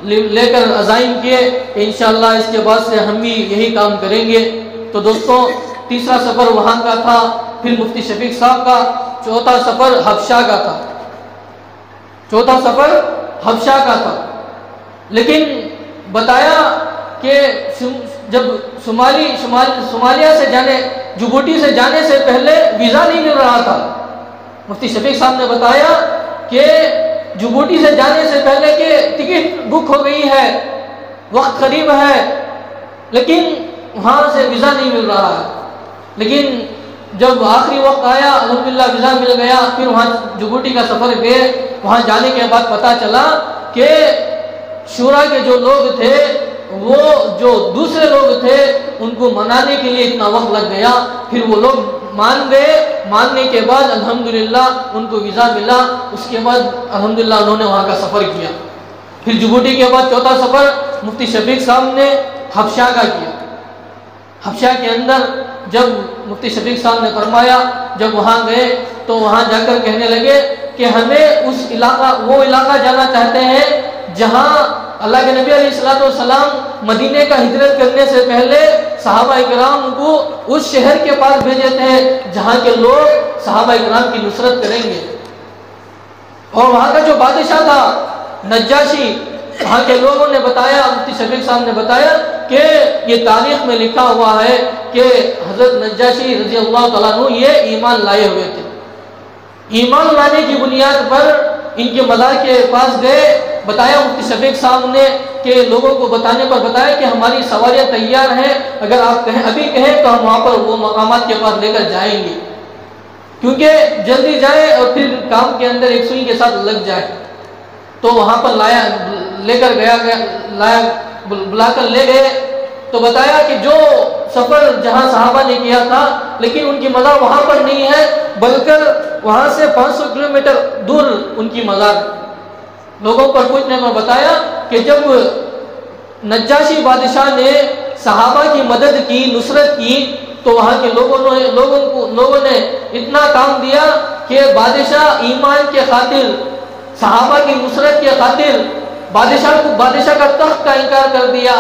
لے کر عزائم کیے کہ انشاءاللہ اس کے بعد سے ہم بھی یہی کام کریں گے۔ تو دوستوں، تیسرا سفر وہاں کا تھا، پھر مفتی شفیق صاحب کا چوتھا سفر حبشہ کا تھا، چوتھا سفر حبشہ کا تھا، لیکن بتایا کہ جب صومالیہ سے جبوٹی سے جانے سے پہلے ویزا نہیں مل رہا تھا، مفتی شفیق صاحب نے بتایا کہ جبوٹی سے جانے سے پہلے کہ ٹکٹ بک ہو گئی ہے، وقت قریب ہے، لیکن وہاں سے ویزا نہیں مل رہا ہے، لیکن جب آخری وقت آیا الحمدللہ ویزا مل گیا۔ پھر وہاں جبوٹی کا سفر گئے، وہاں جانے کے بعد پتہ چلا کہ شورا کے جو لوگ تھے، وہ جو دوسرے لوگ تھے، ان کو منانے کے لیے اتنا وقت لگ گیا، پھر وہ لوگ مان گئے، ماننے کے بعد الحمدللہ ان کو ویزا ملا، اس کے بعد الحمدللہ انہوں نے وہاں کا سفر کیا۔ پھر جبوٹی کے بعد چوتھا سفر مفتی شفیق صاحب نے حبشہ کا کیا۔ حبشہ کے اندر جب مفتی شفیق صاحب نے فرمایا، جب وہاں گئے تو وہاں جا کر کہنے لگے کہ ہمیں وہ علاقہ جانا چاہتے ہیں جہاں اللہ کے نبی علیہ السلام مدینے کا ہجرت کرنے سے پہلے صحابہ اکرام کو اس شہر کے پاس بھیجے تھے جہاں کے لوگ صحابہ اکرام کی نصرت کریں گے، اور وہاں کا جو بادشاہ تھا نجاشی، وہاں کے لوگوں نے بتایا، مفتی شفیق صاحب نے بتایا کہ یہ تاریخ میں لکھا ہوا ہے کہ حضرت نجاشی رضی اللہ تعالیٰ عنہ یہ ایمان لائے ہوئے تھے، ایمان لانے کی بنیاد پر ان کے مزار کے پاس گئے۔ بتایا مفتی شفیق صاحب نے کہ لوگوں کو بتانے پر بتایا کہ ہماری سواریاں تیار ہیں، اگر آپ ابھی کہیں تو ہم وہاں پر وہ مقامات کے پاس لے کر جائیں گے، کیونکہ جلدی جائے اور پھر کام کے اندر ایک سوئی کے ساتھ لگ جائے۔ تو وہاں پر بلا کر لے گئے، تو بتایا کہ جو سفر جہاں صحابہ نے کیا تھا، لیکن ان کی مزار وہاں پر نہیں ہے، بلکہ وہاں سے 500 کلومیٹر دور ان کی مزار۔ لوگوں پر پوچھنے پر بتایا کہ جب نجاشی بادشاہ نے صحابہ کی مدد کی، نصرت کی، تو وہاں کے لوگوں نے اتنا کام دیا کہ بادشاہ ایمان کے خاطر، صحابہ کی نصرت کے خاطر بادشاہ کا تخت کا انکار کر دیا،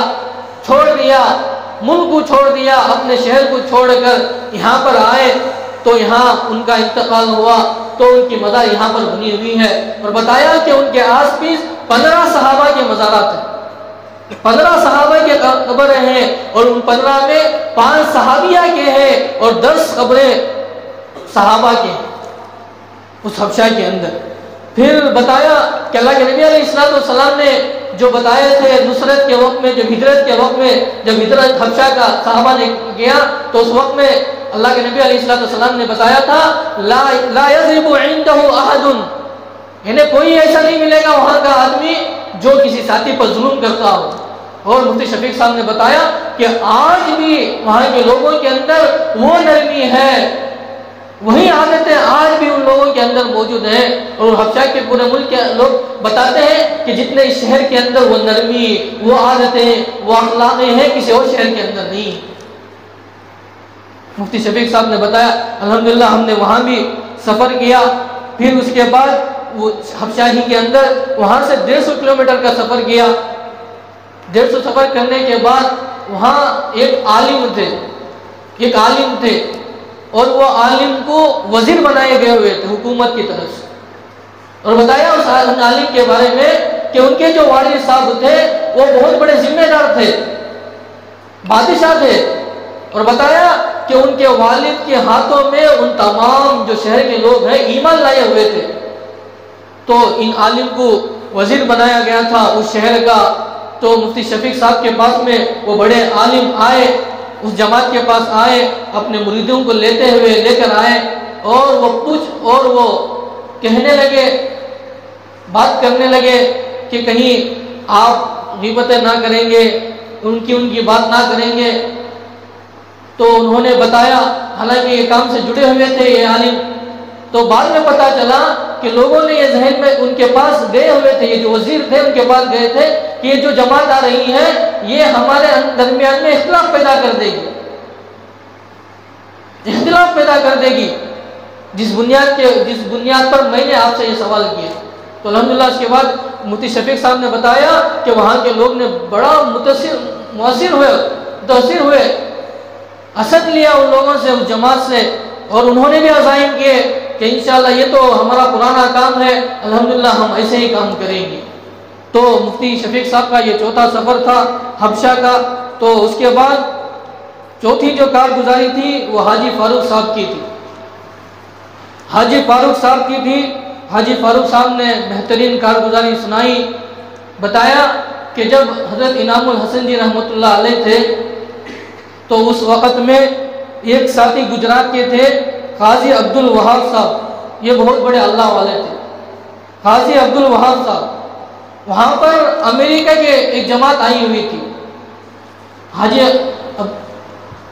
چھوڑ دیا، ملک کو چھوڑ دیا، اپنے شہر کو چھوڑ کر یہاں پر آئے، تو یہاں ان کا انتقال ہوا، تو ان کی مزار یہاں پر بنی ہوئی ہے۔ اور بتایا کہ ان کے آس پاس 15 صحابہ کے مزارات ہیں، 15 صحابہ کے قبریں ہیں اور ان 15 میں 5 صحابیہ کے ہیں اور 10 قبریں صحابہ کے ہیں اس حبشہ کے اندر۔ پھر بتایا کہ اللہ کے نبی علیہ السلام نے جو بتائے تھے نصرت کے وقت میں، جب ہجرت کے وقت میں، جب ہجرت حبشہ کا صحابہ نے کیا تو اس وقت میں اللہ کے نبی علیہ السلام نے بتایا تھا لا یضرب عنده احد، یعنی کوئی ایسا نہیں ملے گا وہاں کا آدمی جو کسی ساتھی پر ظلم کرتا ہو۔ اور مفتی شفیق صاحب نے بتایا کہ آج بھی وہاں کے لوگوں کے اندر وہ نرمی ہے، وہی عادتیں آج بھی ان لوگوں کے اندر موجود ہیں۔ اور حبشہ کے پورے ملک کے لوگ بتاتے ہیں کہ جتنے اس شہر کے اندر وہ نرمی، وہ عادتیں، وہ اخلاقیں ہیں کسی اور شہر کے اندر نہیں۔ مفتی شفیق صاحب نے بتایا الحمدللہ ہم نے وہاں بھی سفر کیا، پھر اس کے بعد وہ حبشہ ہی کے اندر وہاں سے 150 کلومیٹر کا سفر کیا۔ 150 سفر کرنے کے بعد وہاں ایک عالم تھے اور وہ عالم کو وزیر بنائے گئے ہوئے تھے حکومت کی طرف سے، اور بتایا اس عالم کے بارے میں کہ ان کے جو والد صاحب تھے وہ بہت بڑے ذمہ دار تھے، بادشاہ تھے، اور بتایا کہ ان کے والد کے ہاتھوں میں ان تمام جو شہر کے لوگ ہیں ایمان لائے ہوئے تھے۔ تو ان عالم کو وزیر بنایا گیا تھا اس شہر کا۔ تو مفتی شفیق صاحب کے پاس میں وہ بڑے عالم آئے، اس جماعت کے پاس آئے، اپنے مریدوں کو لے کر آئے، اور وہ کہنے لگے، بات کرنے لگے کہ کہیں آپ غیبتیں نہ کریں گے، ان کی بات نہ کریں گے۔ تو انہوں نے بتایا، حالانکہ یہ کام سے جڑے ہوئے تھے یہ عالم، تو بعد میں پتا چلا کہ لوگوں نے یہ ذہن میں ان کے پاس گئے ہوئے تھے، یہ جو وزیر تھے ان کے پاس گئے تھے کہ یہ جو جماعت آ رہی ہے یہ ہمارے درمیان میں اختلاف پیدا کر دے گی، جس بنیاد پر میں نے آپ سے یہ سوال کیا۔ تو الحمدللہ اس کے بعد مفتی شفیق صاحب نے بتایا کہ وہاں کے لوگ نے بڑا متاثر ہوئے، اسد لیا ان لوگوں سے، اس جماعت سے، اور انہوں نے بھی عزائم کیے کہ انشاءاللہ یہ تو ہمارا پرانا کام ہے، الحمدللہ ہم ایسے ہی کام کریں گے۔ تو مفتی شفیق صاحب کا یہ چوتھا سفر تھا حبشہ کا۔ تو اس کے بعد چوتھی جو کارگزاری تھی وہ حاجی فاروق صاحب کی تھی۔ حاجی فاروق صاحب نے بہترین کارگزاری سنائی۔ بتایا کہ جب حضرت انعام الحسن جی رحمۃ اللہ علیہ تھے تو اس وقت میں ایک ساتھی گجرات کے تھے قاضی عبد الوہاب صاحب، یہ بہت بڑے اللہ والے تھے، قاضی عبد الوہاب صاحب۔ وہاں پر امریکہ کے ایک جماعت آئی ہوئی تھی حاجی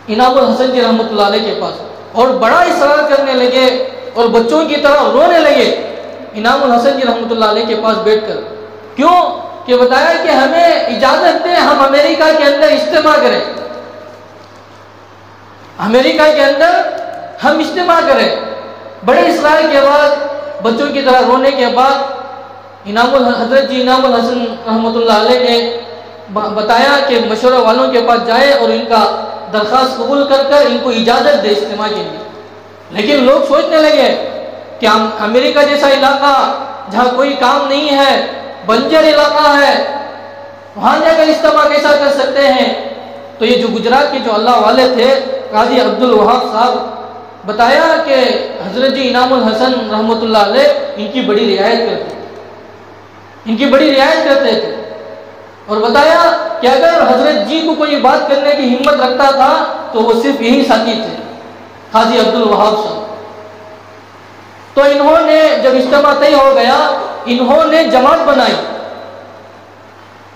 انعام الحسن جی رحمۃ اللہ علیہ کے پاس، اور بڑا اصرار کرنے لگے اور بچوں کی طرح رونے لگے انعام الحسن جی رحمۃ اللہ علیہ کے پاس بیٹھ کر۔ کیوں کہ بتایا کہ ہمیں اجازت دیں ہم امریکہ کے اندر اجتماع کریں، امریکہ کے اندر ہم اجتماع کریں۔ بڑے اصرار کے بعد، بچوں کی طرح رونے کے بعد حضرت جی انعام الحسن رحمۃ اللہ علیہ نے بتایا کہ مشورہ والوں کے پاس جائے اور ان کا درخواست قبول کر ان کو اجازت دے اجتماع کے لیے۔ لیکن لوگ سوچنے لگے کہ امریکہ جیسا علاقہ جہاں کوئی کام نہیں ہے، بنجر علاقہ ہے، وہاں جا کر اجتماع کیسا کر سکتے ہیں؟ تو یہ جو گجرات کے جو اللہ والے تھے قاضی عبد الوہاب صاحب، بتایا کہ حضرت جی انعام الحسن رحمۃ اللہ علیہ ان کی بڑی رعایت کرتے تھے، اور بتایا کہ اگر حضرت جی کو کوئی بات کرنے کی ہمت رکھتا تھا تو وہ صرف یہی ساتھی تھے قاضی عبد الوہاب صاحب۔ تو انہوں نے جب اجتماع طے ہو گیا، انہوں نے جماعت بنائی،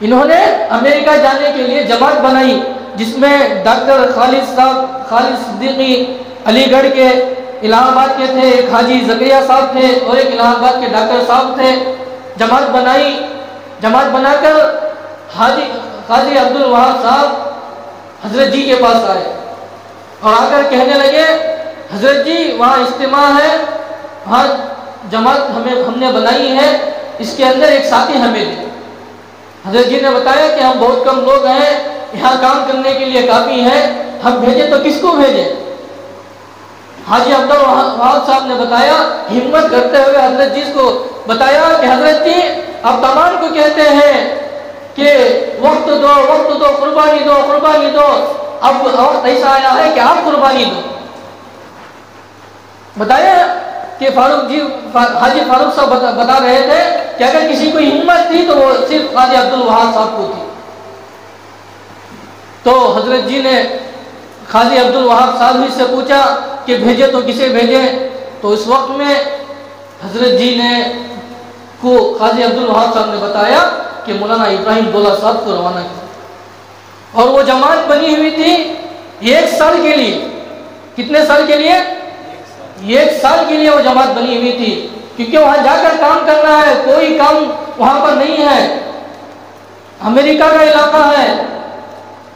انہوں نے امریکہ جانے کے لیے جماعت بنائی، جس میں ڈاکٹر خالد صدیقی علی گڑھ کے الہ آباد کے تھے، ایک حاجی زکریا صاحب تھے اور ایک الہ آباد کے ڈاکٹر صاحب تھے۔ جماعت بنائی، جماعت بنا کر قاضی عبد الوہاب صاحب حضرت جی کے پاس آئے اور آ کر کہنے لگے حضرت جی وہاں اجتماع ہے، وہاں جماعت ہم نے بنائی ہے، اس کے اندر ایک ساتھی ہمیں دے۔ حضرت جی نے بتایا کہ ہم بہت کم لوگ ہیں، یہاں کام کرنے کے لیے کافی ہے، ہم بھیجیں تو کس کو بھیجیں؟ حاجی عبد الوہاب صاحب نے بتایا ہمت کرتے ہوئے حضرت جی کو بتایا کہ حضرت جی آپ تمام کو کہتے ہیں کہ وقت دو، قربانی دو، اب وقت ایسا آیا ہے کہ آپ قربانی دو۔ بتایا کہ حاجی فاروق صاحب بتا رہے تھے کہ اگر کسی کو ہمت تھی تو وہ صرف خواجہ عبد الوہاب صاحب کو تھی۔ تو حضرت جی نے خواجہ عبد الوہاب صاحب ہی سے پوچھا کہ بھیجے تو کسے بھیجے؟ تو اس وقت میں حضرت جی نے کو خواجہ عبد الوہاب صاحب نے بتایا کہ مولانا ابراہیم دولہ صاحب کو روانہ کیا، اور وہ جماعت بنی ہوئی تھی 1 سال کے لیے۔ کتنے سال کے لیے؟ 1 سال کے لیے وہ جماعت بنی ہوئی تھی، کیونکہ وہاں جا کر کام کرنا ہے، کوئی کام وہاں پر نہیں ہے، امریکہ کا علاقہ ہے۔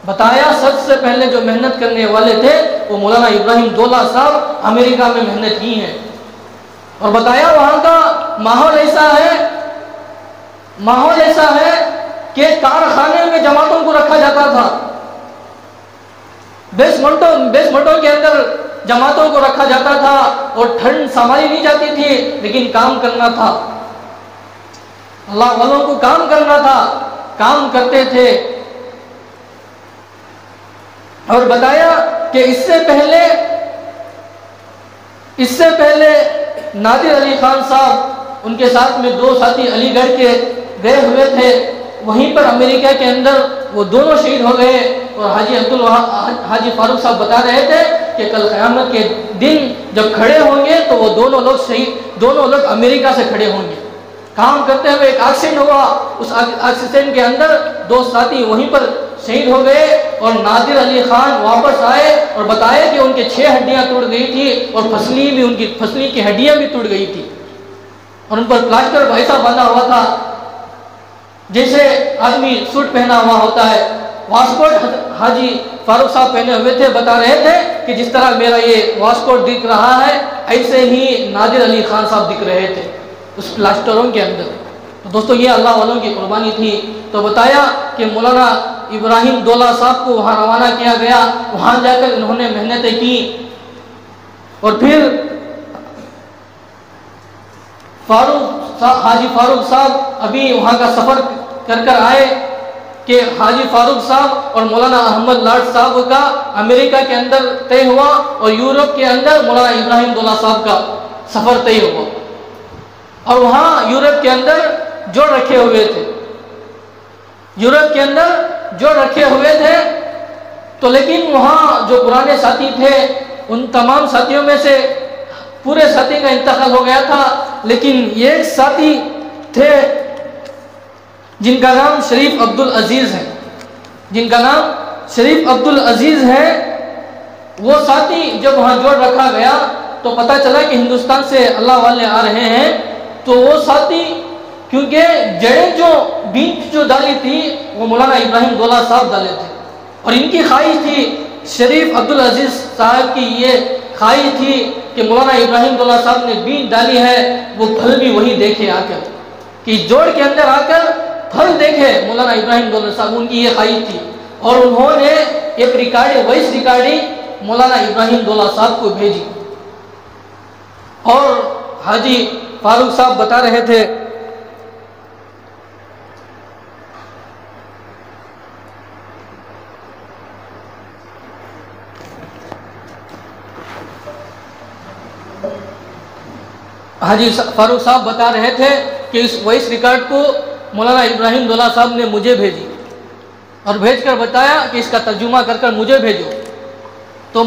بتایا سب سے پہلے جو محنت کرنے والے تھے وہ مولانا ابراہیم دولہ صاحب امریکہ میں محنت کی ہیں، اور بتایا وہاں کا ماحول ایسا ہے کہ کارخانے میں جماعتوں کو رکھا جاتا تھا، بیسمنٹوں کے اندر جماعتوں کو رکھا جاتا تھا، اور ٹھنڈ سنبھالی نہیں جاتی تھی، لیکن کام کرنا تھا، اللہ والوں کو کام کرنا تھا، کام کرتے تھے۔ اور بتایا کہ اس سے پہلے نادر علی خان صاحب، ان کے ساتھ میں 2 ساتھی علی گڑھ کے گئے ہوئے تھے، وہیں پر امریکہ کے اندر وہ دونوں شہید ہو گئے۔ اور حاجی فاروق صاحب بتا رہے تھے کہ کل قیامت کے دن جب کھڑے ہوں گے تو وہ دونوں لوگ امریکہ سے کھڑے ہوں گے۔ کام کرتے ہوئے ایک ایکسیڈنٹ ہوا، اس ایکسیڈنٹ کے اندر 2 ساتھی وہیں پر شہید ہو گئے، اور نادر علی خان واپس آئے اور بتایا کہ ان کے 6 ہڈیاں ٹوٹ گئی تھی، اور پھسلی کی ہڈیاں بھی ٹوٹ گئی تھی، اور ان پر پلاسٹر ایسا باندھا ہوا تھا جیسے آدمی سوٹ پہنا ہوا ہوتا ہے۔ واسکوٹ حاجی فاروق صاحب پہنے ہوئے تھے، بتا رہے تھے کہ جس طرح میرا یہ واسکوٹ دکھ رہا ہے ایسے ہی نادر علی خان صاحب دکھ رہے تھے اس پلاسٹروں کے اندر۔ تو دوستو یہ اللہ والوں کی قربانی تھی۔ تو بتایا کہ مولانا ابراہیم دولہ صاحب کو وہاں روانہ کیا گیا، وہاں جا کر انہوں نے محنتیں کی، اور پھر حاجی فاروق صاحب ابھی وہاں کا سفر کر آئے کہ حاجی فاروق صاحب اور مولانا احمد لاٹ صاحب کا امریکہ کے اندر طے ہوا، اور یورپ کے اندر مولانا ابراہیم دولہ صاحب کا سفر طے ہوا، اور وہاں یورپ کے اندر جوڑ رکھے ہوئے تھے تو لیکن وہاں جو پرانے ساتھی تھے ان تمام ساتھیوں میں سے پورے ساتھی کا انتقال ہو گیا تھا، لیکن ایک ساتھی تھے جن کا نام شریف عبد العزیز ہے۔ وہ ساتھی جب وہاں جوڑ رکھا گیا تو پتہ چلا کہ ہندوستان سے اللہ والے آ رہے ہیں، تو وہ ساتھی کیونکہ جڑیں بیج جو ڈالی تھی وہ مولانا ابراہیم دولہ صاحب ڈالے تھے، اور ان کی خواہش تھی، شریف عبد العزیز صاحب کی یہ خواہش تھی کہ مولانا ابراہیم دولہ صاحب نے بیج ڈالی ہے وہ پھل بھی وہی دیکھے آ کر، کہ جوڑ کے اندر آ کر پھل دیکھے مولانا ابراہیم دولہ صاحب، ان کی یہ خواہش تھی، اور انہوں نے ایک وائس ریکارڈنگ مولانا ابراہیم دولہ صاحب کو بھیجی۔ اور حاجی فاروق صاحب بتا رہے تھے کہ اس وائس ریکارڈ کو مولانا ابراہیم دولہ صاحب نے مجھے بھیجی، اور بھیج کر بتایا کہ اس کا ترجمہ کر مجھے بھیجو۔ تو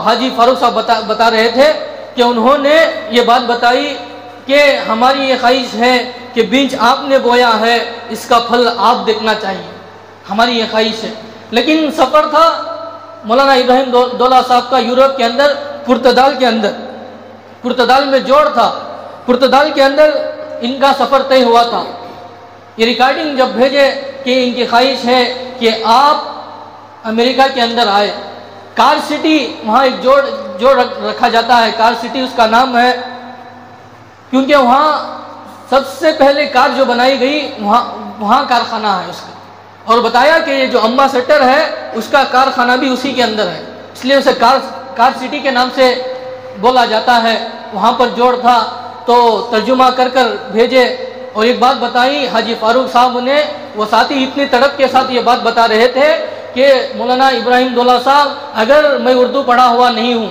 حاجی فاروق صاحب بتا رہے تھے کہ انہوں نے یہ بات بتائی کہ ہماری یہ خواہش ہے کہ بیج آپ نے بویا ہے، اس کا پھل آپ دیکھنا چاہیے، ہماری یہ خواہش ہے۔ لیکن سفر تھا مولانا ابراہیم دولہ صاحب کا یورپ کے اندر، پرتگال میں جوڑ تھا، پرتگال کے اندر ان کا سفر طے ہوا تھا۔ یہ ریکارڈنگ جب بھیجے کہ ان کی خواہش ہے کہ آپ امریکہ کے اندر آئے، کار سٹی وہاں ایک جوڑ رکھا جاتا ہے، کار سٹی اس کا نام ہے، کیونکہ وہاں سب سے پہلے کار جو بنائی گئی وہاں کارخانہ ہے اس کا، اور بتایا کہ یہ جو امباسڈر ہے اس کا کارخانہ بھی اسی کے اندر ہے، اس لیے اسے کار سٹی کے نام سے بولا جاتا ہے۔ وہاں پر جوڑ تھا تو ترجمہ کر بھیجے، اور ایک بات بتائی حاجی فاروق صاحب نے، وہ ساتھی اتنی تڑپ کے ساتھ یہ بات بتا رہے تھے کہ مولانا ابراہیم دولہ صاحب اگر میں اردو پڑھا ہوا نہیں ہوں،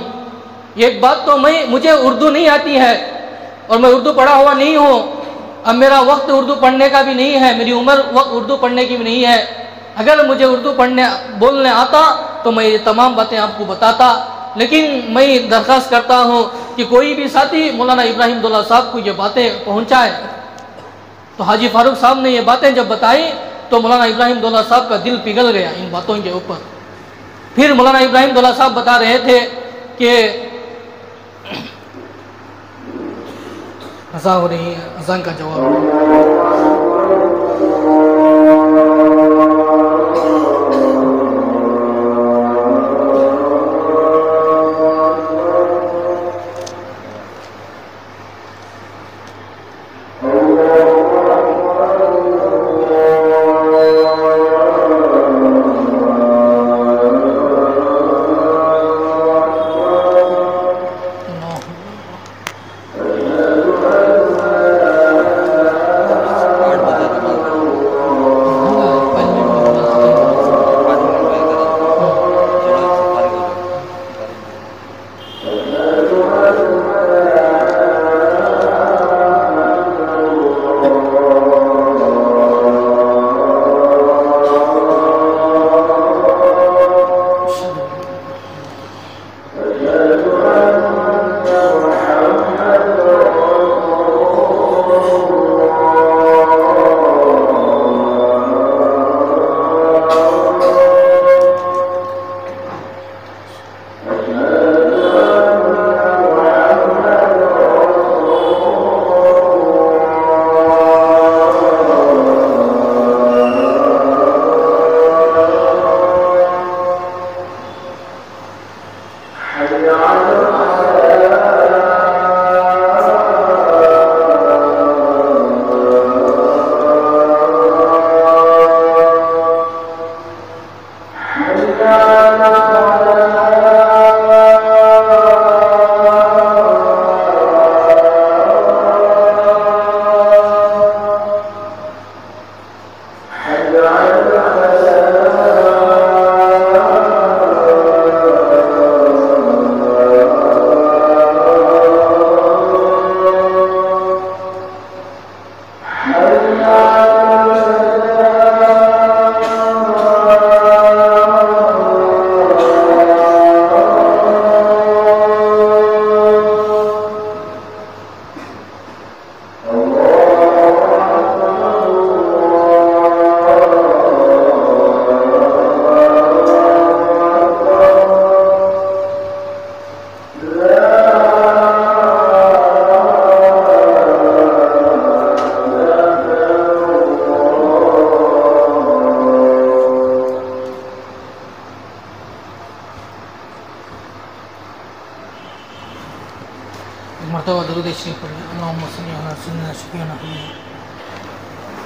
ایک بات تو مجھے اردو نہیں آتی ہے اور میں اردو پڑھا ہوا نہیں ہوں، اب میرا وقت اردو پڑھنے کا بھی نہیں ہے، میری عمر اردو پڑھنے کی بھی نہیں ہے، اگر مجھے اردو بولنے آتا تو میں یہ تمام باتیں آپ کو بتاتا، لیکن میں درخواست کرتا ہوں کہ کوئی بھی ساتھی مولانا ابراہیم دولہ صاحب کو یہ باتیں پہنچائے۔ تو حاجی فاروق صاحب نے یہ باتیں جب بتائی تو مولانا ابراہیم دولہ صاحب کا دل پگھل گیا ان باتوں کے اوپر۔ پھر مولانا ابراہیم دولہ صاحب بتا رہے تھے کہ اذان ہو رہی ہے، اذان کا جواب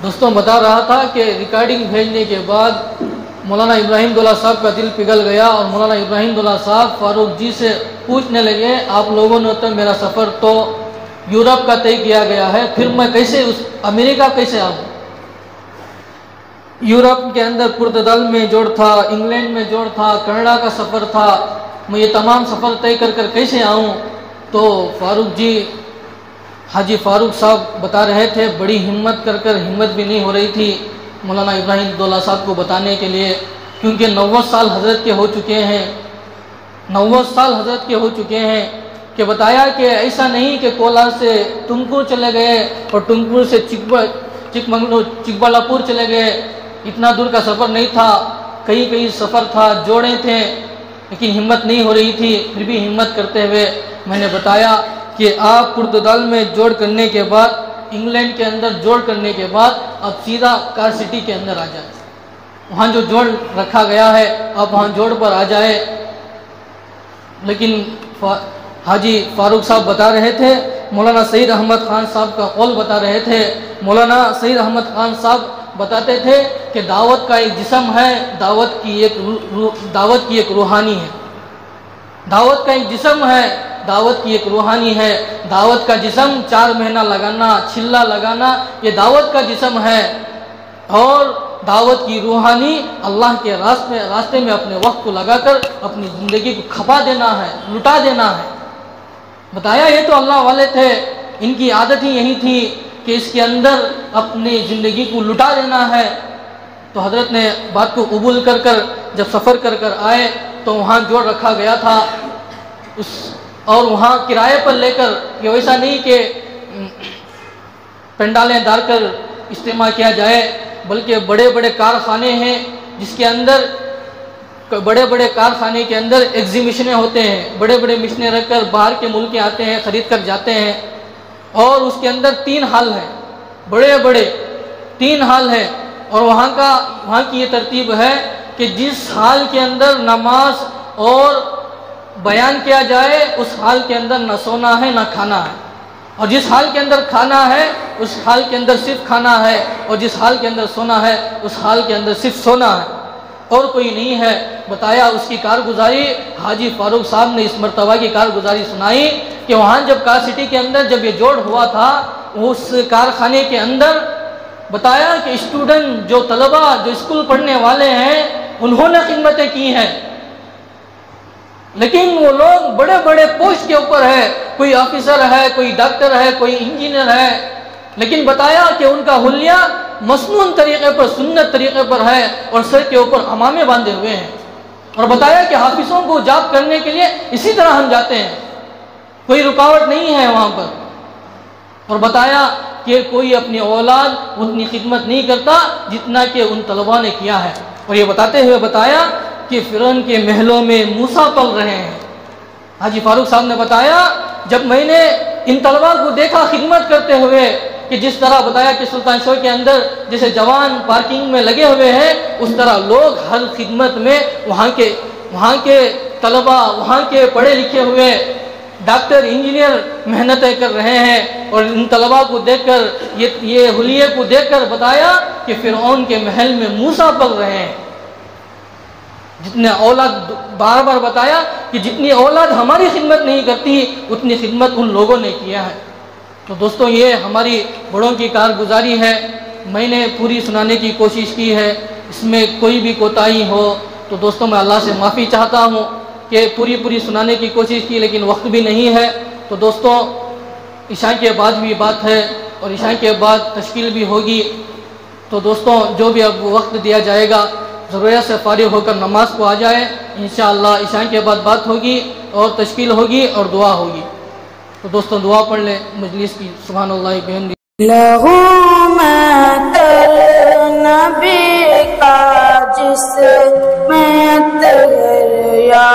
دوستوں بتا رہا تھا کہ ریکارڈنگ بھیجنے کے بعد مولانا ابراہیم دولہ صاحب کا دل پگھل گیا اور مولانا ابراہیم دولہ صاحب فاروق جی سے پوچھنے لگے آپ لوگوں نے تو میرا سفر تو یورپ کا طے کیا گیا ہے، پھر میں کیسے امریکہ کیسے آؤں؟ یورپ کے اندر پرتگال میں جوڑ تھا، انگلینڈ میں جوڑ تھا، کینیڈا کا سفر تھا، میں یہ تمام سفر طے کر کیسے آؤں؟ تو فاروق جی حاجی فاروق صاحب بتا رہے تھے بڑی ہمت کر ہمت بھی نہیں ہو رہی تھی مولانا ابراہیم دولہ صاحب کو بتانے کے لیے، کیونکہ 90 سال حضرت کے ہو چکے ہیں، 90 سال حضرت کے ہو چکے ہیں، کہ بتایا کہ ایسا نہیں کہ کولار سے تمکور چلے گئے اور تمکور سے چکبالاپور چلے گئے، اتنا دور کا سفر نہیں تھا، کئی سفر تھا، جوڑے تھے، لیکن ہمت نہیں ہو رہی تھی، پھر بھی ہمت کرتے ہوئے میں نے بتایا کہ آپ پرتگال میں جوڑ کرنے کے بعد، انگلینڈ کے اندر جوڑ کرنے کے بعد آپ سیدھا کار سٹی کے اندر آ جائیں، وہاں جو جوڑ رکھا گیا ہے آپ وہاں جوڑ پر آ جائے۔ لیکن حاجی فاروق صاحب بتا رہے تھے، مولانا سعید احمد خان صاحب کا قول بتا رہے تھے، مولانا سعید احمد خان صاحب بتاتے تھے کہ دعوت کا ایک جسم ہے، دعوت کی ایک روحانی ہے، دعوت کا ایک جسم ہے، دعوت کی ایک روحانی ہے. دعوت کا جسم 4 مہینہ لگانا، چھلا لگانا، یہ دعوت کا جسم ہے. اور دعوت کی روحانی اللہ کے راستے میں اپنے وقت کو لگا کر اپنی زندگی کو کھپا دینا ہے، لٹا دینا ہے. بتایا یہ تو اللہ والے تھے، ان کی عادت ہی یہی تھی کہ اس کے اندر اپنی زندگی کو لٹا دینا ہے. تو حضرت نے بات کو قبول کر کر جب سفر کر کر آئے تو وہاں جوڑ رکھا گیا تھا اور وہاں کرائے پر لے کر، یہ ویسا نہیں کہ پنڈالیں ڈال کر اجتماع کیا جائے، بلکہ بڑے بڑے کارخانے ہیں جس کے اندر بڑے کارخانے کے اندر ایگزیبیشنیں ہوتے ہیں، بڑے بڑے مشنیں رکھ کر باہر کے ملک آتے ہیں، خرید کر جاتے ہیں. اور اس کے اندر 3 ہال ہیں، بڑے 3 ہال ہیں. اور وہاں کی یہ ترتیب ہے کہ جس حال کے اندر نماز اور بیان کیا جائے اس حال کے اندر نہ سونا ہے نہ کھانا ہے، اور جس حال کے اندر کھانا ہے اس حال کے اندر صرف کھانا ہے، اور جس حال کے اندر سونا ہے اس حال کے اندر صرف سونا ہے، اور کوئی نہیں ہے. بتایا اس کی کارگزاری حاجی فاروق صاحب نے اس مرتبہ کی کارگزاری سنائی کہ وہاں جب کار سٹی کے اندر جب یہ جوڑ ہوا تھا اس کارخانے کے اندر بتایا کہ اسٹوڈنٹ جو طلبہ جو اسکول پڑھنے والے ہیں انہوں نے خدمتیں کی ہیں، لیکن وہ لوگ بڑے پوسٹ کے اوپر ہے، کوئی آفیسر ہے، کوئی ڈاکٹر ہے، کوئی انجینئر ہے، لیکن بتایا کہ ان کا حلیہ مسنون طریقے پر، سنت طریقے پر ہے اور سر کے اوپر عمامے باندھے ہوئے ہیں. اور بتایا کہ حافظوں کو جاب کرنے کے لیے اسی طرح ہم جاتے ہیں، کوئی رکاوٹ نہیں ہے وہاں پر. اور بتایا کہ کوئی اپنی اولاد اتنی خدمت نہیں کرتا جتنا کہ ان طلباء نے کیا ہے. اور یہ بتاتے ہوئے بتایا کہ فرعون کے محلوں میں موسیٰ پل رہے ہیں. حاجی فاروق صاحب نے بتایا جب میں نے ان طلباء کو دیکھا خدمت کرتے ہوئے کہ جس طرح بتایا کہ سلطان شور کے اندر جیسے جوان پارکنگ میں لگے ہوئے ہیں اس طرح لوگ ہر خدمت میں وہاں کے طلباء، وہاں کے پڑھے لکھے ہوئے ڈاکٹر انجینئر محنتیں کر رہے ہیں. اور ان طلباء کو دیکھ کر یہ حلیے کو دیکھ کر بتایا کہ فرعون کے محل میں موسیٰ پل رہے ہیں. جتنے اولاد بار بار بتایا کہ جتنی اولاد ہماری خدمت نہیں کرتی اتنی خدمت ان لوگوں نے کیا ہے. تو دوستوں یہ ہماری بڑوں کی کارگزاری ہے، میں نے پوری سنانے کی کوشش کی ہے. اس میں کوئی بھی کوتاہی ہو تو دوستوں میں اللہ سے معافی چاہتا ہوں کہ پوری سنانے کی کوشش کی لیکن وقت بھی نہیں ہے. تو دوستوں عشاء کے بعد بھی بات ہے اور عشاء کے بعد تشکیل بھی ہوگی. تو دوستوں جو بھی اب وقت دیا جائے گا ضرورت سے فارغ ہو کر نماز کو آ جائے. انشاءاللہ عشاء کے بعد بات ہوگی اور تشکیل ہوگی اور دعا ہوگی. تو دوستوں دعا پڑھ لیں مجلس کی. سبحان اللہ بحمدہ. لہو نبی کا جس میں یا